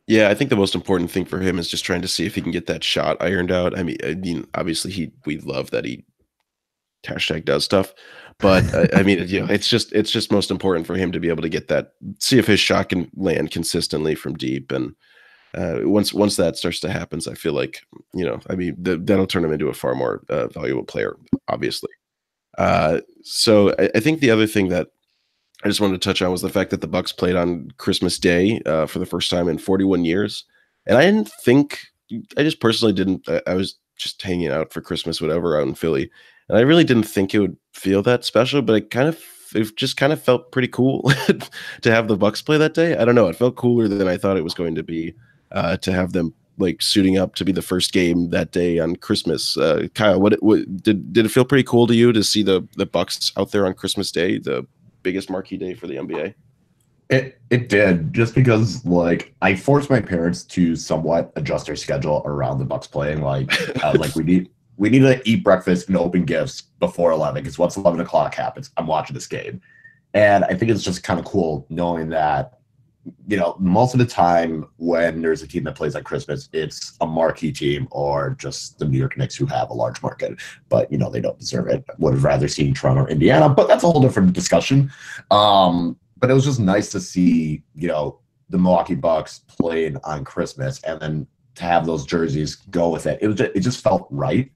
Yeah, I think the most important thing for him is just trying to see if he can get that shot ironed out. I mean, obviously we love that he hashtag does stuff, but I mean, it's just most important for him to be able to get that, see if his shot can land consistently from deep. And once that starts to happen, I feel like, I mean, that'll turn him into a far more valuable player, obviously. So I think the other thing that I just wanted to touch on was the fact that the Bucks played on Christmas Day for the first time in 41 years. And I just personally didn't, I was just hanging out for Christmas, whatever, out in Philly. And I really didn't think it would feel that special, but it just kind of felt pretty cool to have the Bucks play that day. I don't know. It felt cooler than I thought it was going to be to have them like suiting up to be the first game that day on Christmas. Kyle, what did it feel pretty cool to you to see the Bucks out there on Christmas Day, the biggest marquee day for the NBA? It did, just because like I forced my parents to somewhat adjust their schedule around the Bucks playing. Like I was like, we need to eat breakfast and open gifts before 11, because once 11 o'clock happens, I'm watching this game. And I think it's just kind of cool knowing that, most of the time when there's a team that plays on Christmas, it's a marquee team or just the New York Knicks, who have a large market, but they don't deserve it. Would have rather seen Toronto or Indiana, but that's a whole different discussion. But it was just nice to see, the Milwaukee Bucks playing on Christmas, and then to have those jerseys go with it. It just felt right.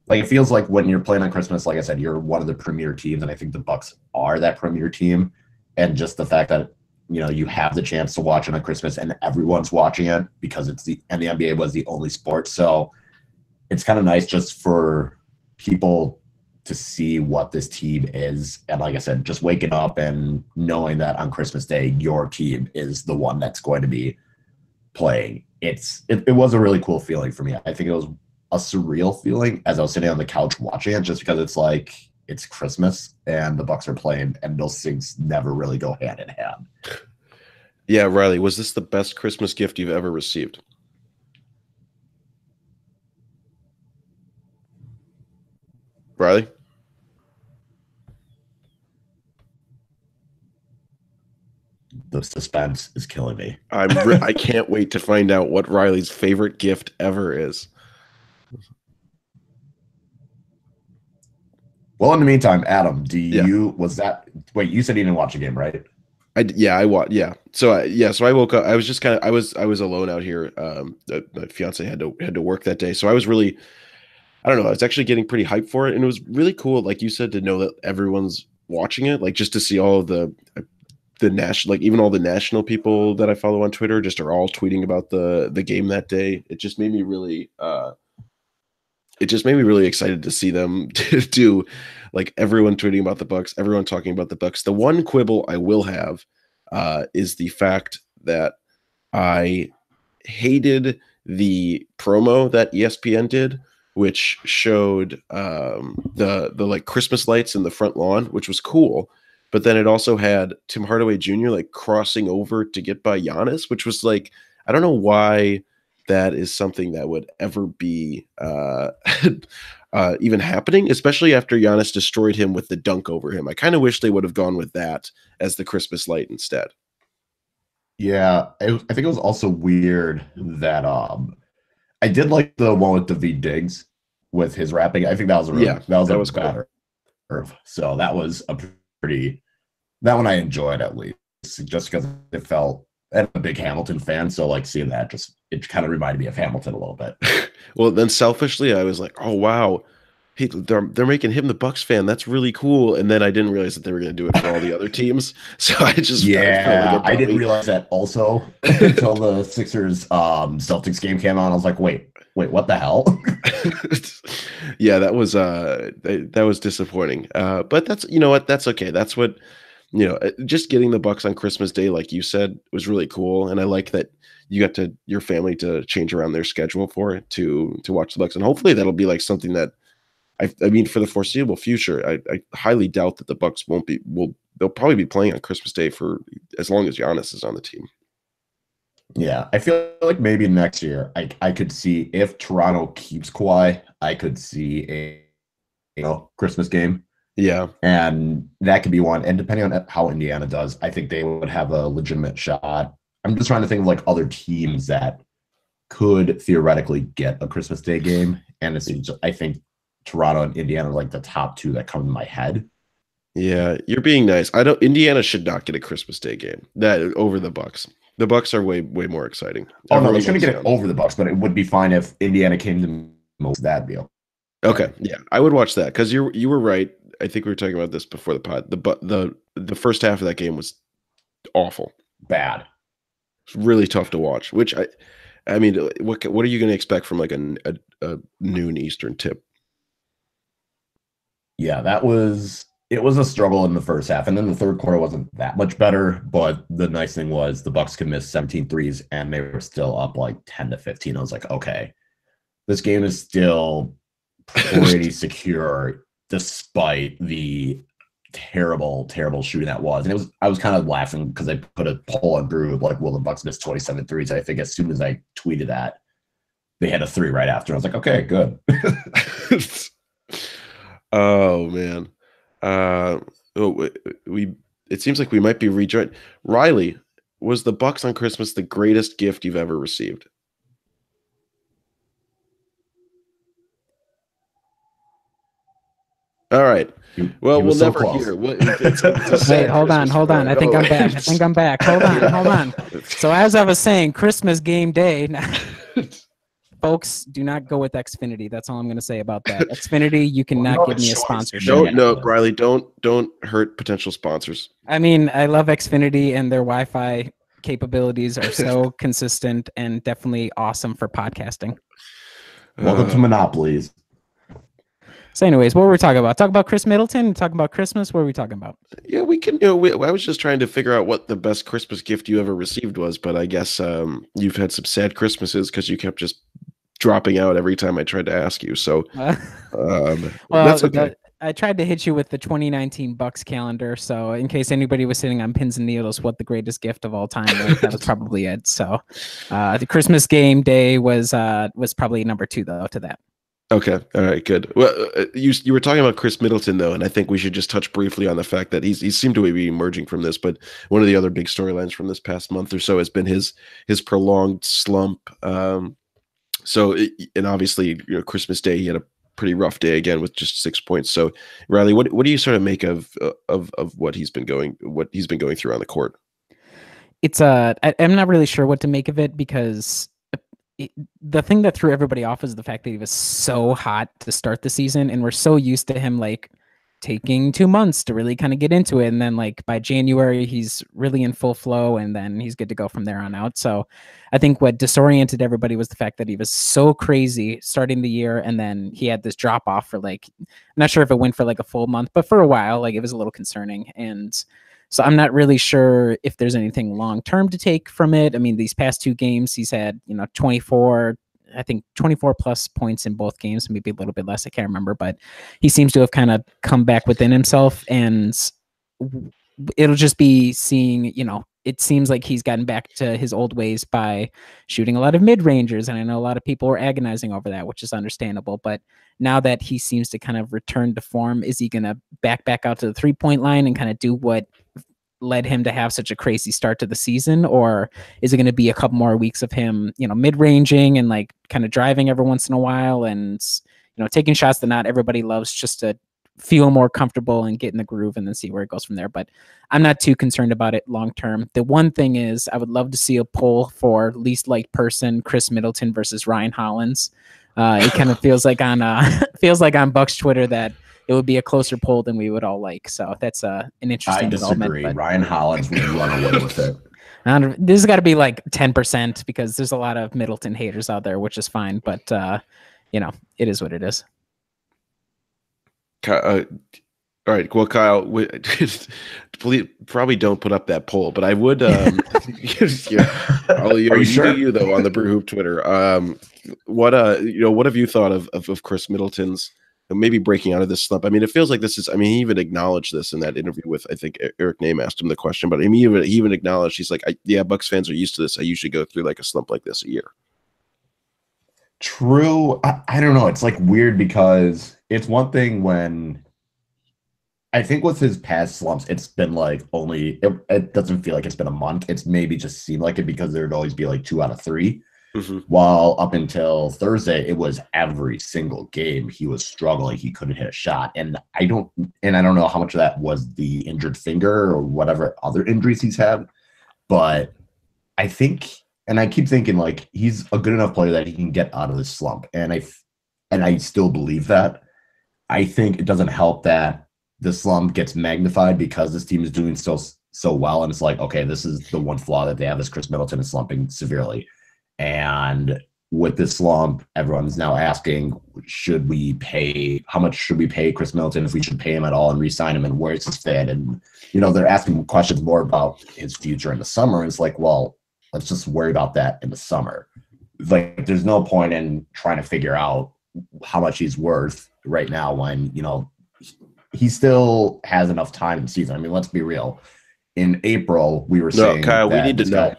Like, it feels like when you're playing on Christmas, like I said, you're one of the premier teams, and I think the Bucks are that premier team. And just the fact that, you have the chance to watch it on Christmas and everyone's watching it because the NBA was the only sport. So it's kind of nice just for people to see what this team is. And like I said, just waking up and knowing that on Christmas Day, your team is the one that's going to be playing. It was a really cool feeling for me. I think it was a surreal feeling as I was sitting on the couch watching it, just because it's like, it's Christmas and the Bucks are playing, and those things never really go hand in hand. Yeah, Riley, was this the best Christmas gift you've ever received? Riley? The suspense is killing me. I can't wait to find out what Riley's favorite gift ever is. Well, in the meantime, Adam, wait, you said you didn't watch a game, right? I watched. Yeah. So I woke up. I was just I was alone out here. My fiance had to work that day. So I was really, I don't know. I was actually getting pretty hyped for it. And it was really cool, like you said, to know that everyone's watching it, like just to see all of the national, like even all the national people that I follow on Twitter just are all tweeting about the game that day. It just made me really, excited to see them do, like, everyone tweeting about the Bucks, everyone talking about the Bucks. The one quibble I will have is the fact that I hated the promo that ESPN did, which showed the like Christmas lights in the front lawn, which was cool. but then it also had Tim Hardaway Jr. like crossing over to get by Giannis, which was like, I don't know why that is something that would ever be even happening, especially after Giannis destroyed him with the dunk over him. I kind of wish they would have gone with that as the Christmas light instead. Yeah, I think it was also weird that I did like the one with David Diggs with his rapping. I think that was a really, that was better. Cool. So that was a pretty, that one I enjoyed at least, just because it felt, I'm a big Hamilton fan, so like seeing that it kind of reminded me of Hamilton a little bit. Well, then selfishly, I was like, oh wow, hey, they're making him the Bucks fan. That's really cool. And then I didn't realize that they were going to do it for all the other teams. So I just I didn't realize that also until the Sixers Celtics game came on. I was like, wait, what the hell? Yeah, that was disappointing. But that's, you know what, that's okay. That's what, you know, just getting the Bucks on Christmas Day, like you said, was really cool. And I like that you got your family to change around their schedule for it to watch the Bucks. And hopefully that'll be like something that I mean, for the foreseeable future, I highly doubt that the Bucks they'll probably be playing on Christmas Day for as long as Giannis is on the team. Yeah, I feel like maybe next year I could see, if Toronto keeps Kawhi, I could see a Christmas game. Yeah. And that could be one. And depending on how Indiana does, I think they would have a legitimate shot. I'm just trying to think of like other teams that could theoretically get a Christmas Day game. And I think Toronto and Indiana are like the top two that come to my head. Yeah, you're being nice. Indiana should not get a Christmas Day game over the Bucks. The Bucks are way more exciting. Oh no, they shouldn't get it over the Bucks, but it would be fine if Indiana came to most that deal. Okay, yeah, I would watch that because you were right. I think we were talking about this before the pod. The first half of that game was awful, bad. It's really tough to watch. Which I mean, what are you going to expect from like a noon Eastern tip? Yeah, it was a struggle in the first half, and then the third quarter wasn't that much better. But the nice thing was the Bucks could miss 17 threes, and they were still up like 10-15. I was like, okay, this game is still pretty secure despite the terrible shooting that was. And I was kind of laughing because I put a poll on Brew of like, will the Bucks miss 27 threes? I think as soon as I tweeted that, they had a 3 right after. I was like, okay, good. Oh man. It seems like we might be rejoined. Riley, was the Bucks on Christmas the greatest gift you've ever received? All right. Well, we'll never hear. Wait, hold on. I think I'm back. Hold on. So as I was saying, Christmas game day. Folks, do not go with Xfinity. That's all I'm going to say about that. Xfinity, you cannot give me a sponsorship. No, Riley, don't hurt potential sponsors. I mean, I love Xfinity, and their Wi-Fi capabilities are so consistent and definitely awesome for podcasting. Welcome to Monopolies. So anyways, what were we talking about? Talk about Chris Middleton? Talking about Christmas? What are we talking about? Yeah, we can. I was just trying to figure out what the best Christmas gift you ever received was, but I guess you've had some sad Christmases because you kept just dropping out every time I tried to ask you. So well, that's okay. I tried to hit you with the 2019 Bucks calendar. So in case anybody was sitting on pins and needles, what the greatest gift of all time was, that was probably it. So the Christmas game day was probably number 2 though to that. Okay. All right. Good. Well, you were talking about Chris Middleton though, and I think we should just touch briefly on the fact that he seemed to be emerging from this. But one of the other big storylines from this past month or so has been his prolonged slump. So and obviously, Christmas Day he had a pretty rough day again with just 6 points. So Riley, what do you sort of make of what he's been going through on the court? It's I'm not really sure what to make of it because the thing that threw everybody off was the fact that he was so hot to start the season, and we're so used to him like taking 2 months to really kind of get into it, and then like by January he's really in full flow, and then he's good to go from there on out. So I think what disoriented everybody was the fact that he was so crazy starting the year, and then he had this drop off for like, I'm not sure if it went for like a full month, but for a while, like it was a little concerning. And so I'm not really sure if there's anything long-term to take from it. I mean, these past 2 games, he's had, 24 plus points in both games, maybe a little bit less. I can't remember, but he seems to have kind of come back within himself. And it'll just be seeing, it seems like he's gotten back to his old ways by shooting a lot of mid-rangers. And I know a lot of people were agonizing over that, which is understandable. But now that he seems to kind of return to form, is he going to back out to the 3-point line and kind of do what led him to have such a crazy start to the season? Or is it going to be a couple more weeks of him, mid-ranging and like kind of driving every once in a while and, taking shots that not everybody loves, just to feel more comfortable and get in the groove and then see where it goes from there. But I'm not too concerned about it long term. The one thing is I would love to see a poll for least liked person, Chris Middleton versus Ryan Hollins. It kind of feels like on Bucks Twitter that it would be a closer poll than we would all like. So that's an interesting I development. disagree. Ryan Hollins would run away with it. This has got to be like 10% because there's a lot of Middleton haters out there, which is fine. But it is what it is. All right. Well, Kyle, please, probably don't put up that poll, but I would. Are you sure? You though on the Brew Hoop Twitter. What have you thought of Chris Middleton's maybe breaking out of this slump? I mean, it feels like this is. I mean, he even acknowledged this in that interview with, I think Eric Name asked him the question, but I mean, he even acknowledged, he's like, Bucks fans are used to this. I usually go through like a slump like this a year. True. I don't know. It's like weird because it's one thing when I think with his past slumps, it's been like it doesn't feel like it's been a month. It's maybe just seemed like it because there'd always be like 2 out of 3. Mm-hmm. While up until Thursday, it was every single game he was struggling. He couldn't hit a shot. And I don't know how much of that was the injured finger or whatever other injuries he's had. But I think, and I keep thinking like he's a good enough player that he can get out of this slump. And I still believe that. I think it doesn't help that the slump gets magnified because this team is doing so well. And it's like, okay, this is the one flaw that they have is Chris Middleton is slumping severely. And with this slump, everyone's now asking, how much should we pay Chris Middleton, if we should pay him at all and re-sign him, and where's his fit? And, they're asking questions more about his future in the summer. It's like, well, let's just worry about that in the summer. Like, there's no point in trying to figure out how much he's worth right now when, he still has enough time in the season. I mean, let's be real. In April, we were saying, Kyle, we need to know.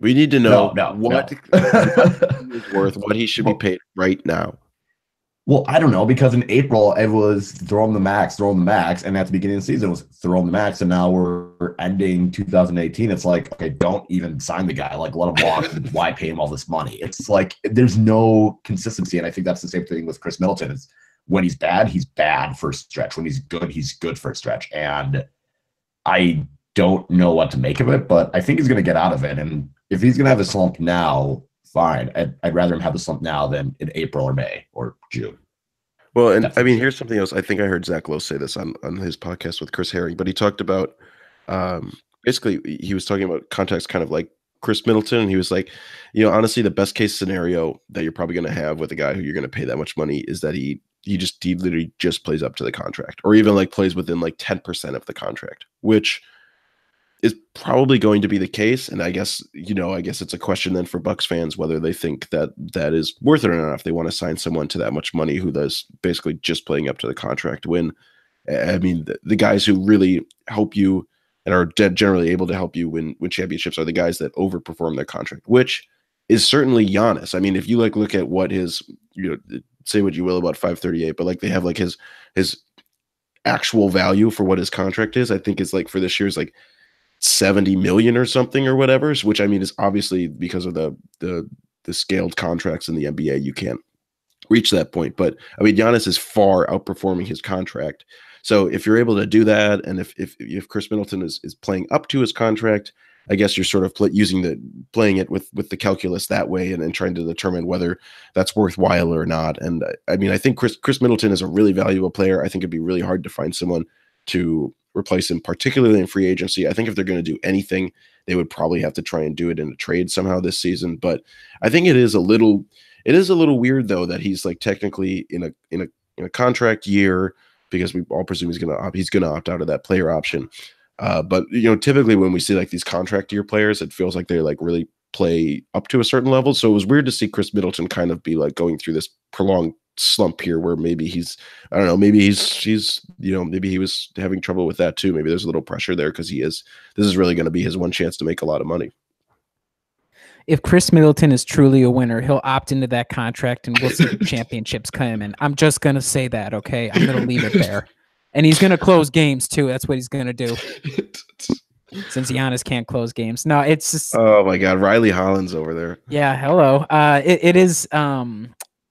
We need to know what he's worth, what he should be paid right now. Well, I don't know, because in April it was throw him the max, and at the beginning of the season it was throw him the max, and now we're ending 2018. It's like, okay, don't even sign the guy. Like, let him walk. Why pay him all this money? It's like there's no consistency, and I think that's the same thing with Chris Middleton. Is when he's bad for a stretch. When he's good for a stretch, and I don't know what to make of it, but I think he's going to get out of it. And if he's going to have a slump now, fine. I'd rather him have a slump now than in April or May or June. Well, and definitely. I mean, here's something else. I think I heard Zach Lowe say this on his podcast with Chris Herring, but he talked about basically he was talking about contacts kind of like Chris Middleton, and he was like, honestly, the best case scenario that you're probably going to have with a guy who you're going to pay that much money is that he literally just plays up to the contract, or even like plays within like 10% of the contract, which is probably going to be the case. And I guess it's a question then for Bucks fans whether they think that is worth it or not, if they want to sign someone to that much money who does basically just playing up to the contract. When I mean, the guys who really help you and are generally able to help you win championships are the guys that overperform their contract, which is certainly Giannis. I mean, if you like look at what his, say what you will about 538, but like they have like his actual value for what his contract is, I think is like for this year is like 70 million or something or whatever, which I mean is obviously because of the scaled contracts in the NBA, you can't reach that point. But I mean, Giannis is far outperforming his contract. So if you're able to do that, and if Chris Middleton is playing up to his contract, I guess you're sort of playing it with the calculus that way, and trying to determine whether that's worthwhile or not. And I mean, I think Chris Middleton is a really valuable player. I think it'd be really hard to find someone to replace him, particularly in free agency. I think if they're going to do anything, they would probably have to try and do it in a trade somehow this season. But I think it is a little weird though that he's like technically in a contract year, because we all presume he's going to opt out of that player option. But typically when we see like these contract year players, it feels like they like really play up to a certain level. So it was weird to see Chris Middleton kind of be like going through this prolonged slump here where maybe I don't know, maybe he's maybe he was having trouble with that too. Maybe there's a little pressure there because this is really going to be his one chance to make a lot of money. If Chris Middleton is truly a winner, he'll opt into that contract and we'll see the championships come in. I'm just going to say that, okay? I'm going to leave it there. And he's going to close games too. That's what he's going to do. Since Giannis can't close games. No, it's just... Oh my God, Riley Hollins over there. Yeah, hello. It is...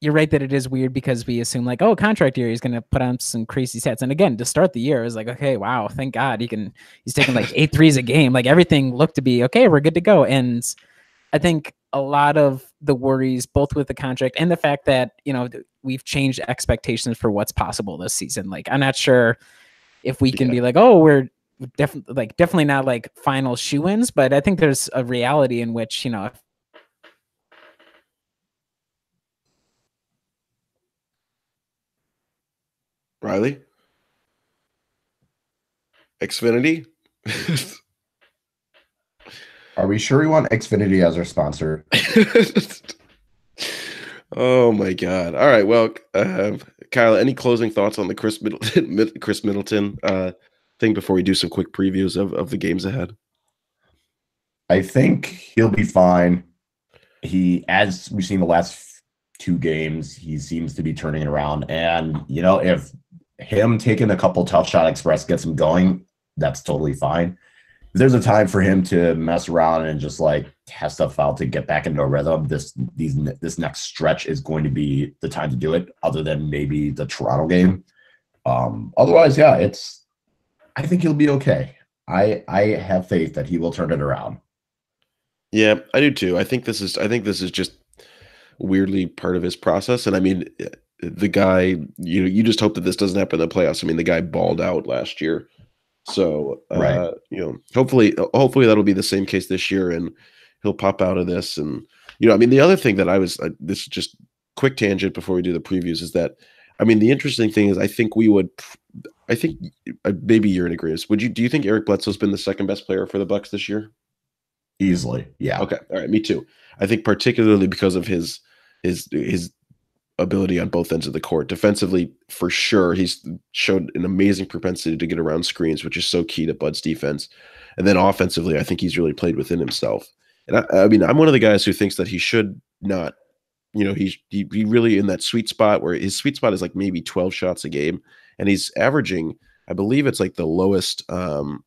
you're right that it is weird because we assume like, oh, contract year, he's going to put on some crazy stats. And again, to start the year, it was like, okay, wow, thank God he's taking like 8 threes a game. Like everything looked to be, okay, we're good to go. And I think a lot of the worries, both with the contract and the fact that, we've changed expectations for what's possible this season. Like, I'm not sure if we can be like, oh, we're definitely not like final shoo-ins, but I think there's a reality in which, Riley? Xfinity? Are we sure we want Xfinity as our sponsor? Oh my God! All right, well, Kyle, any closing thoughts on the Chris Middleton thing before we do some quick previews of the games ahead? I think he'll be fine. As we've seen the last 2 games, he seems to be turning it around. And if him taking a couple tough shot express gets him going, that's totally fine. There's a time for him to mess around and just like test stuff out to get back into a rhythm. This next stretch is going to be the time to do it, other than maybe the Toronto game. Otherwise, yeah, I think he'll be okay. I have faith that he will turn it around. Yeah, I do too. I think this is just weirdly part of his process. And I mean, the guy, you just hope that this doesn't happen in the playoffs. I mean, the guy balled out last year. So, right. Hopefully that'll be the same case this year and he'll pop out of this. And, I mean, the other thing that this is just quick tangent before we do the previews is that, I mean, the interesting thing is I think maybe you're in agreement. Do you think Eric Bledsoe's been the second best player for the Bucks this year? Easily. Yeah. Okay. All right. Me too. I think particularly because of his ability on both ends of the court. Defensively, for sure, he's showed an amazing propensity to get around screens, which is so key to Bud's defense. And then offensively, I think he's really played within himself. And I mean, I'm one of the guys who thinks that he should not, he really in that sweet spot where his sweet spot is like maybe 12 shots a game. And he's averaging, I believe it's like the lowest field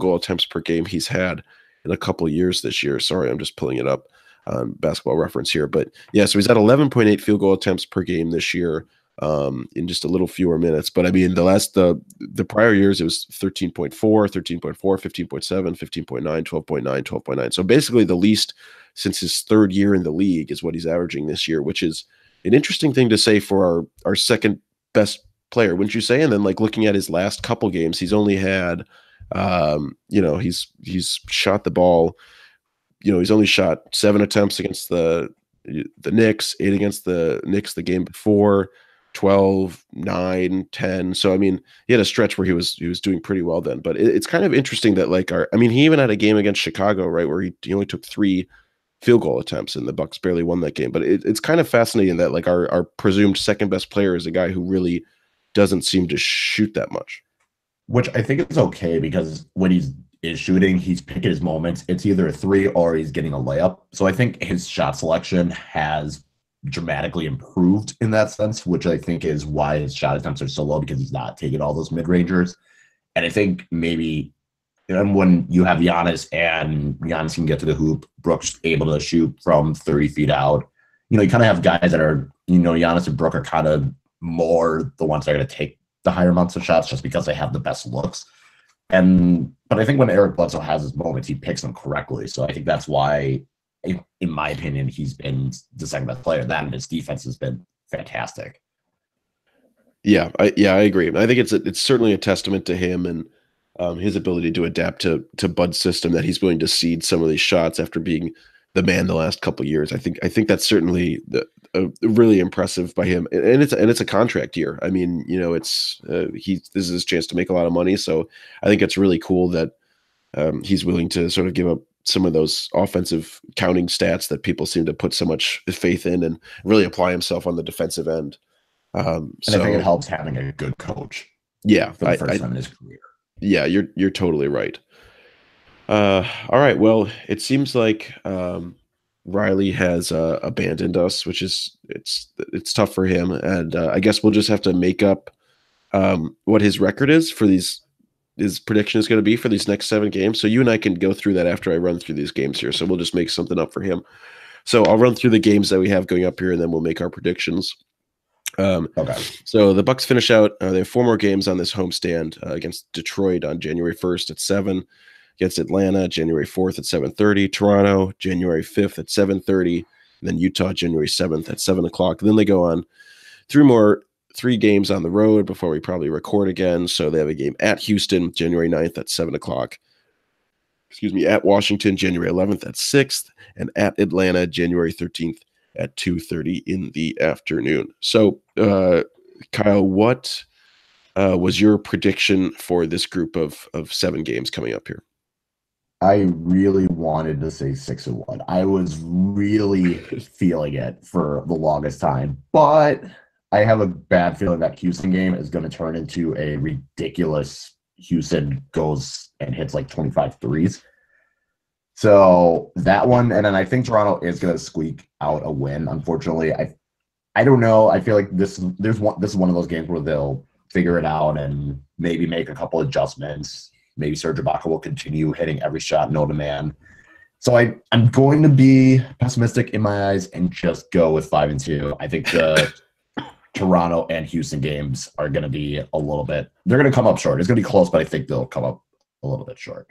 goal attempts per game he's had in a couple of years this year. Sorry, I'm just pulling it up on Basketball Reference here. But yeah, so he's at 11.8 field goal attempts per game this year in just a little fewer minutes. But I mean, the prior years, it was 13.4, 13.4, 15.7, 15.9, 12.9, 12.9. So basically the least since his third year in the league is what he's averaging this year, which is an interesting thing to say for our second best player, wouldn't you say? And then like looking at his last couple games, he's only had, he's shot the ball, he's only shot 7 attempts against the Knicks, 8 against the Knicks the game before, 12, 9, 10. So, I mean, he had a stretch where he was doing pretty well then, but it's kind of interesting that like he even had a game against Chicago, right, where he only took 3 field goal attempts and the Bucks barely won that game. But it's kind of fascinating that like our presumed second best player is a guy who really doesn't seem to shoot that much. Which I think is okay because when is shooting, he's picking his moments. It's either a 3 or he's getting a layup. So I think his shot selection has dramatically improved in that sense, which I think is why his shot attempts are so low, because he's not taking all those mid-rangers. And I think maybe when you have Giannis and Giannis can get to the hoop, Brooks able to shoot from 30 feet out, you kind of have guys that are, Giannis and Brook are kind of more the ones that are going to take the higher amounts of shots just because they have the best looks. But I think when Eric Bledsoe has his moments, he picks them correctly. So I think that's why, in my opinion, he's been the second best player. That and his defense has been fantastic. Yeah, I agree. I think it's certainly a testament to him and his ability to adapt to Bud's system that he's willing to cede some of these shots after being the man the last couple of years. I think that's certainly really impressive by him, and it's a contract year. I mean, this is his chance to make a lot of money. So I think it's really cool that he's willing to sort of give up some of those offensive counting stats that people seem to put so much faith in, and really apply himself on the defensive end. And I think it helps having a good coach. Yeah, for the first time in his career. Yeah, you're totally right. All right. Well, it seems like Riley has abandoned us, which is it's tough for him, and I guess we'll just have to make up what his record is for these. His prediction is going to be for these next 7 games. So you and I can go through that after I run through these games here. So we'll just make something up for him. So I'll run through the games that we have going up here, and then we'll make our predictions. Okay. So the Bucks finish out. They have 4 more games on this homestand against Detroit on January 1st at 7, against Atlanta January 4th at 7:30, Toronto January 5th at 7:30, and then Utah January 7th at 7 o'clock. Then they go on 3 games on the road before we probably record again. So they have a game at Houston January 9th at 7 o'clock. Excuse me, at Washington January 11th at 6th, and at Atlanta January 13th at 2:30 in the afternoon. So, Kyle, what was your prediction for this group of 7 games coming up here? I really wanted to say 6-1. I was really feeling it for the longest time, but I have a bad feeling that Houston game is going to turn into a ridiculous Houston goes and hits like 25 threes. So that one, and then I think Toronto is going to squeak out a win. Unfortunately, I don't know. I feel like this is one of those games where they'll figure it out and maybe make a couple adjustments. Maybe Serge Ibaka will continue hitting every shot, no demand. So I'm going to be pessimistic in my eyes and just go with 5-2. I think the Toronto and Houston games are going to be a little bit. They're going to come up short. It's going to be close, but I think they'll come up a little bit short.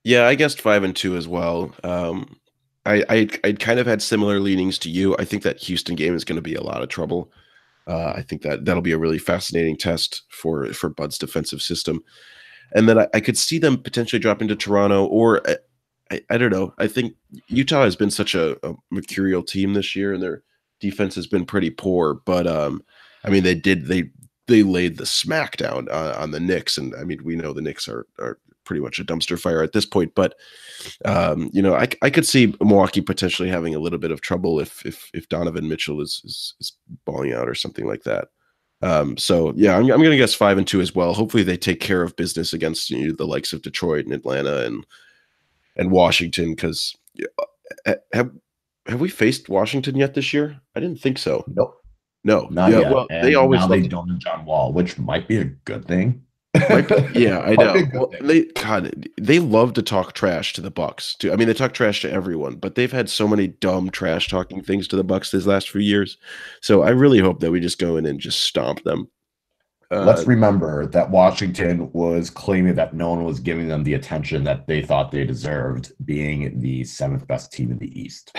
Yeah, I guessed 5-2 as well. I kind of had similar leanings to you. I think that Houston game is going to be a lot of trouble. I think that'll be a really fascinating test for Bud's defensive system, and then I could see them potentially dropping to Toronto, or I don't know. I think Utah has been such a mercurial team this year, and their defense has been pretty poor. But I mean, they laid the smackdown on the Knicks, and I mean, we know the Knicks are pretty much a dumpster fire at this point. But I could see Milwaukee potentially having a little bit of trouble if Donovan Mitchell is balling out or something like that. So yeah, I'm going to guess 5-2 as well. Hopefully they take care of business against the likes of Detroit and Atlanta and Washington, because have we faced Washington yet this year? I didn't think so. Nope. No. Not yet. Well, and they always they don't John Wall, which might be a good thing. Yeah, I know. Well, they love to talk trash to the Bucks too. I mean, they talk trash to everyone, but they've had so many dumb trash talking things to the Bucks these last few years. So I really hope that we just go in and just stomp them. Let's remember that Washington was claiming that no one was giving them the attention that they thought they deserved, being the 7th best team in the East.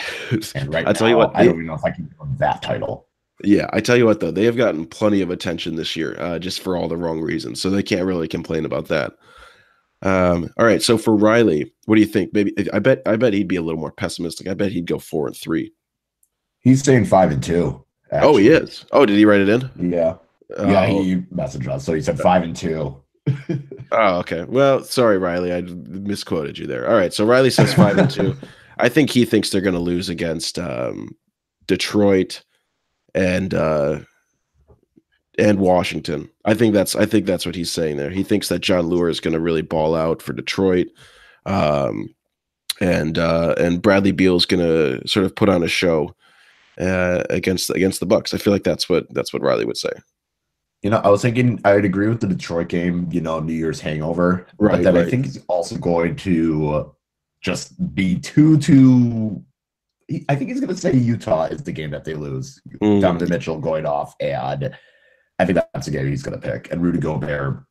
And right now, tell you what, I don't even know if I can give them that title. Yeah, I tell you what, though, they have gotten plenty of attention this year, just for all the wrong reasons. So they can't really complain about that. All right, so for Riley, what do you think? Maybe I bet he'd be a little more pessimistic. I bet he'd go 4-3. He's saying 5-2. Actually. Oh, he is. Oh, did he write it in? Yeah. Yeah, he messaged us. So he said 5-2. Oh, okay. Well, sorry, Riley. I misquoted you there. All right. So Riley says 5-2. I think he thinks they're going to lose against Detroit and Washington. I think that's what he's saying there. He thinks that John Lure is going to really ball out for Detroit, and Bradley Beal is going to sort of put on a show against the Bucks. I feel like that's what Riley would say. I was thinking I'd agree with the Detroit game, New Year's hangover. Right. But then I think he's also going to just be too I think he's going to say Utah is the game that they lose. Donovan Mitchell going off, and I think that's the game he's going to pick. And Rudy Gobert,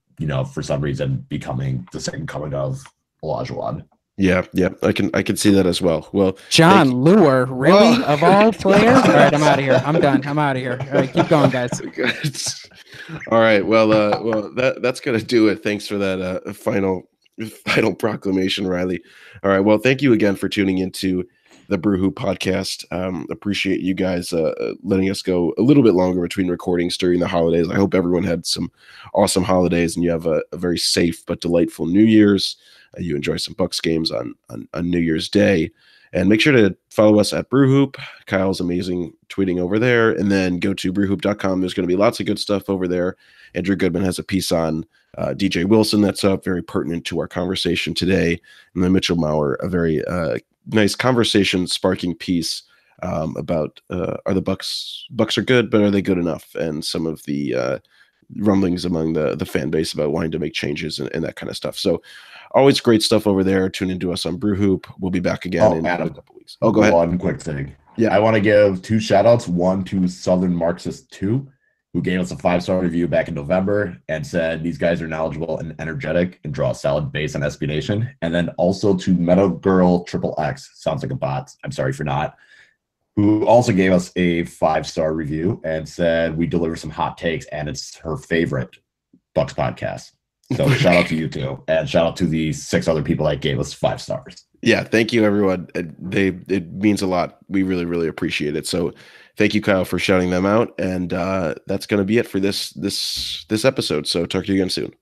for some reason, becoming the second coming of Olajuwon. Yeah, I can see that as well. Well, John Lure, really? Of all players? All right, I'm out of here. I'm done. I'm out of here. All right, keep going, guys. All right, well, that's gonna do it. Thanks for that final proclamation, Riley. All right, well, thank you again for tuning into the Brew Hoop podcast. Appreciate you guys letting us go a little bit longer between recordings during the holidays. I hope everyone had some awesome holidays and you have a very safe but delightful New Year's. You enjoy some Bucks games on New Year's Day. And make sure to follow us at Brew Hoop. Kyle's amazing tweeting over there. And then go to brewhoop.com. There's going to be lots of good stuff over there. Andrew Goodman has a piece on DJ Wilson that's up, very pertinent to our conversation today. And then Mitchell Maurer, a very nice conversation sparking piece about are the Bucks are good, but are they good enough? And some of the rumblings among the fan base about wanting to make changes and that kind of stuff. So always great stuff over there. Tune into us on Brew Hoop. We'll be back again in Adam, a couple weeks. Oh, go ahead. One quick thing. Yeah. I want to give 2 shout outs. One to Southern Marxist 2, who gave us a 5-star review back in November and said these guys are knowledgeable and energetic and draw a solid base on SB Nation. And then also to Meadow Girl XXX, sounds like a bot, I'm sorry for not, who also gave us a 5-star review and said we deliver some hot takes and it's her favorite Bucks podcast. So shout out to you two, and shout out to the 6 other people that gave us 5 stars. Yeah, thank you everyone. It means a lot. We really, really appreciate it. So thank you, Kyle, for shouting them out. And that's going to be it for this episode. So talk to you again soon.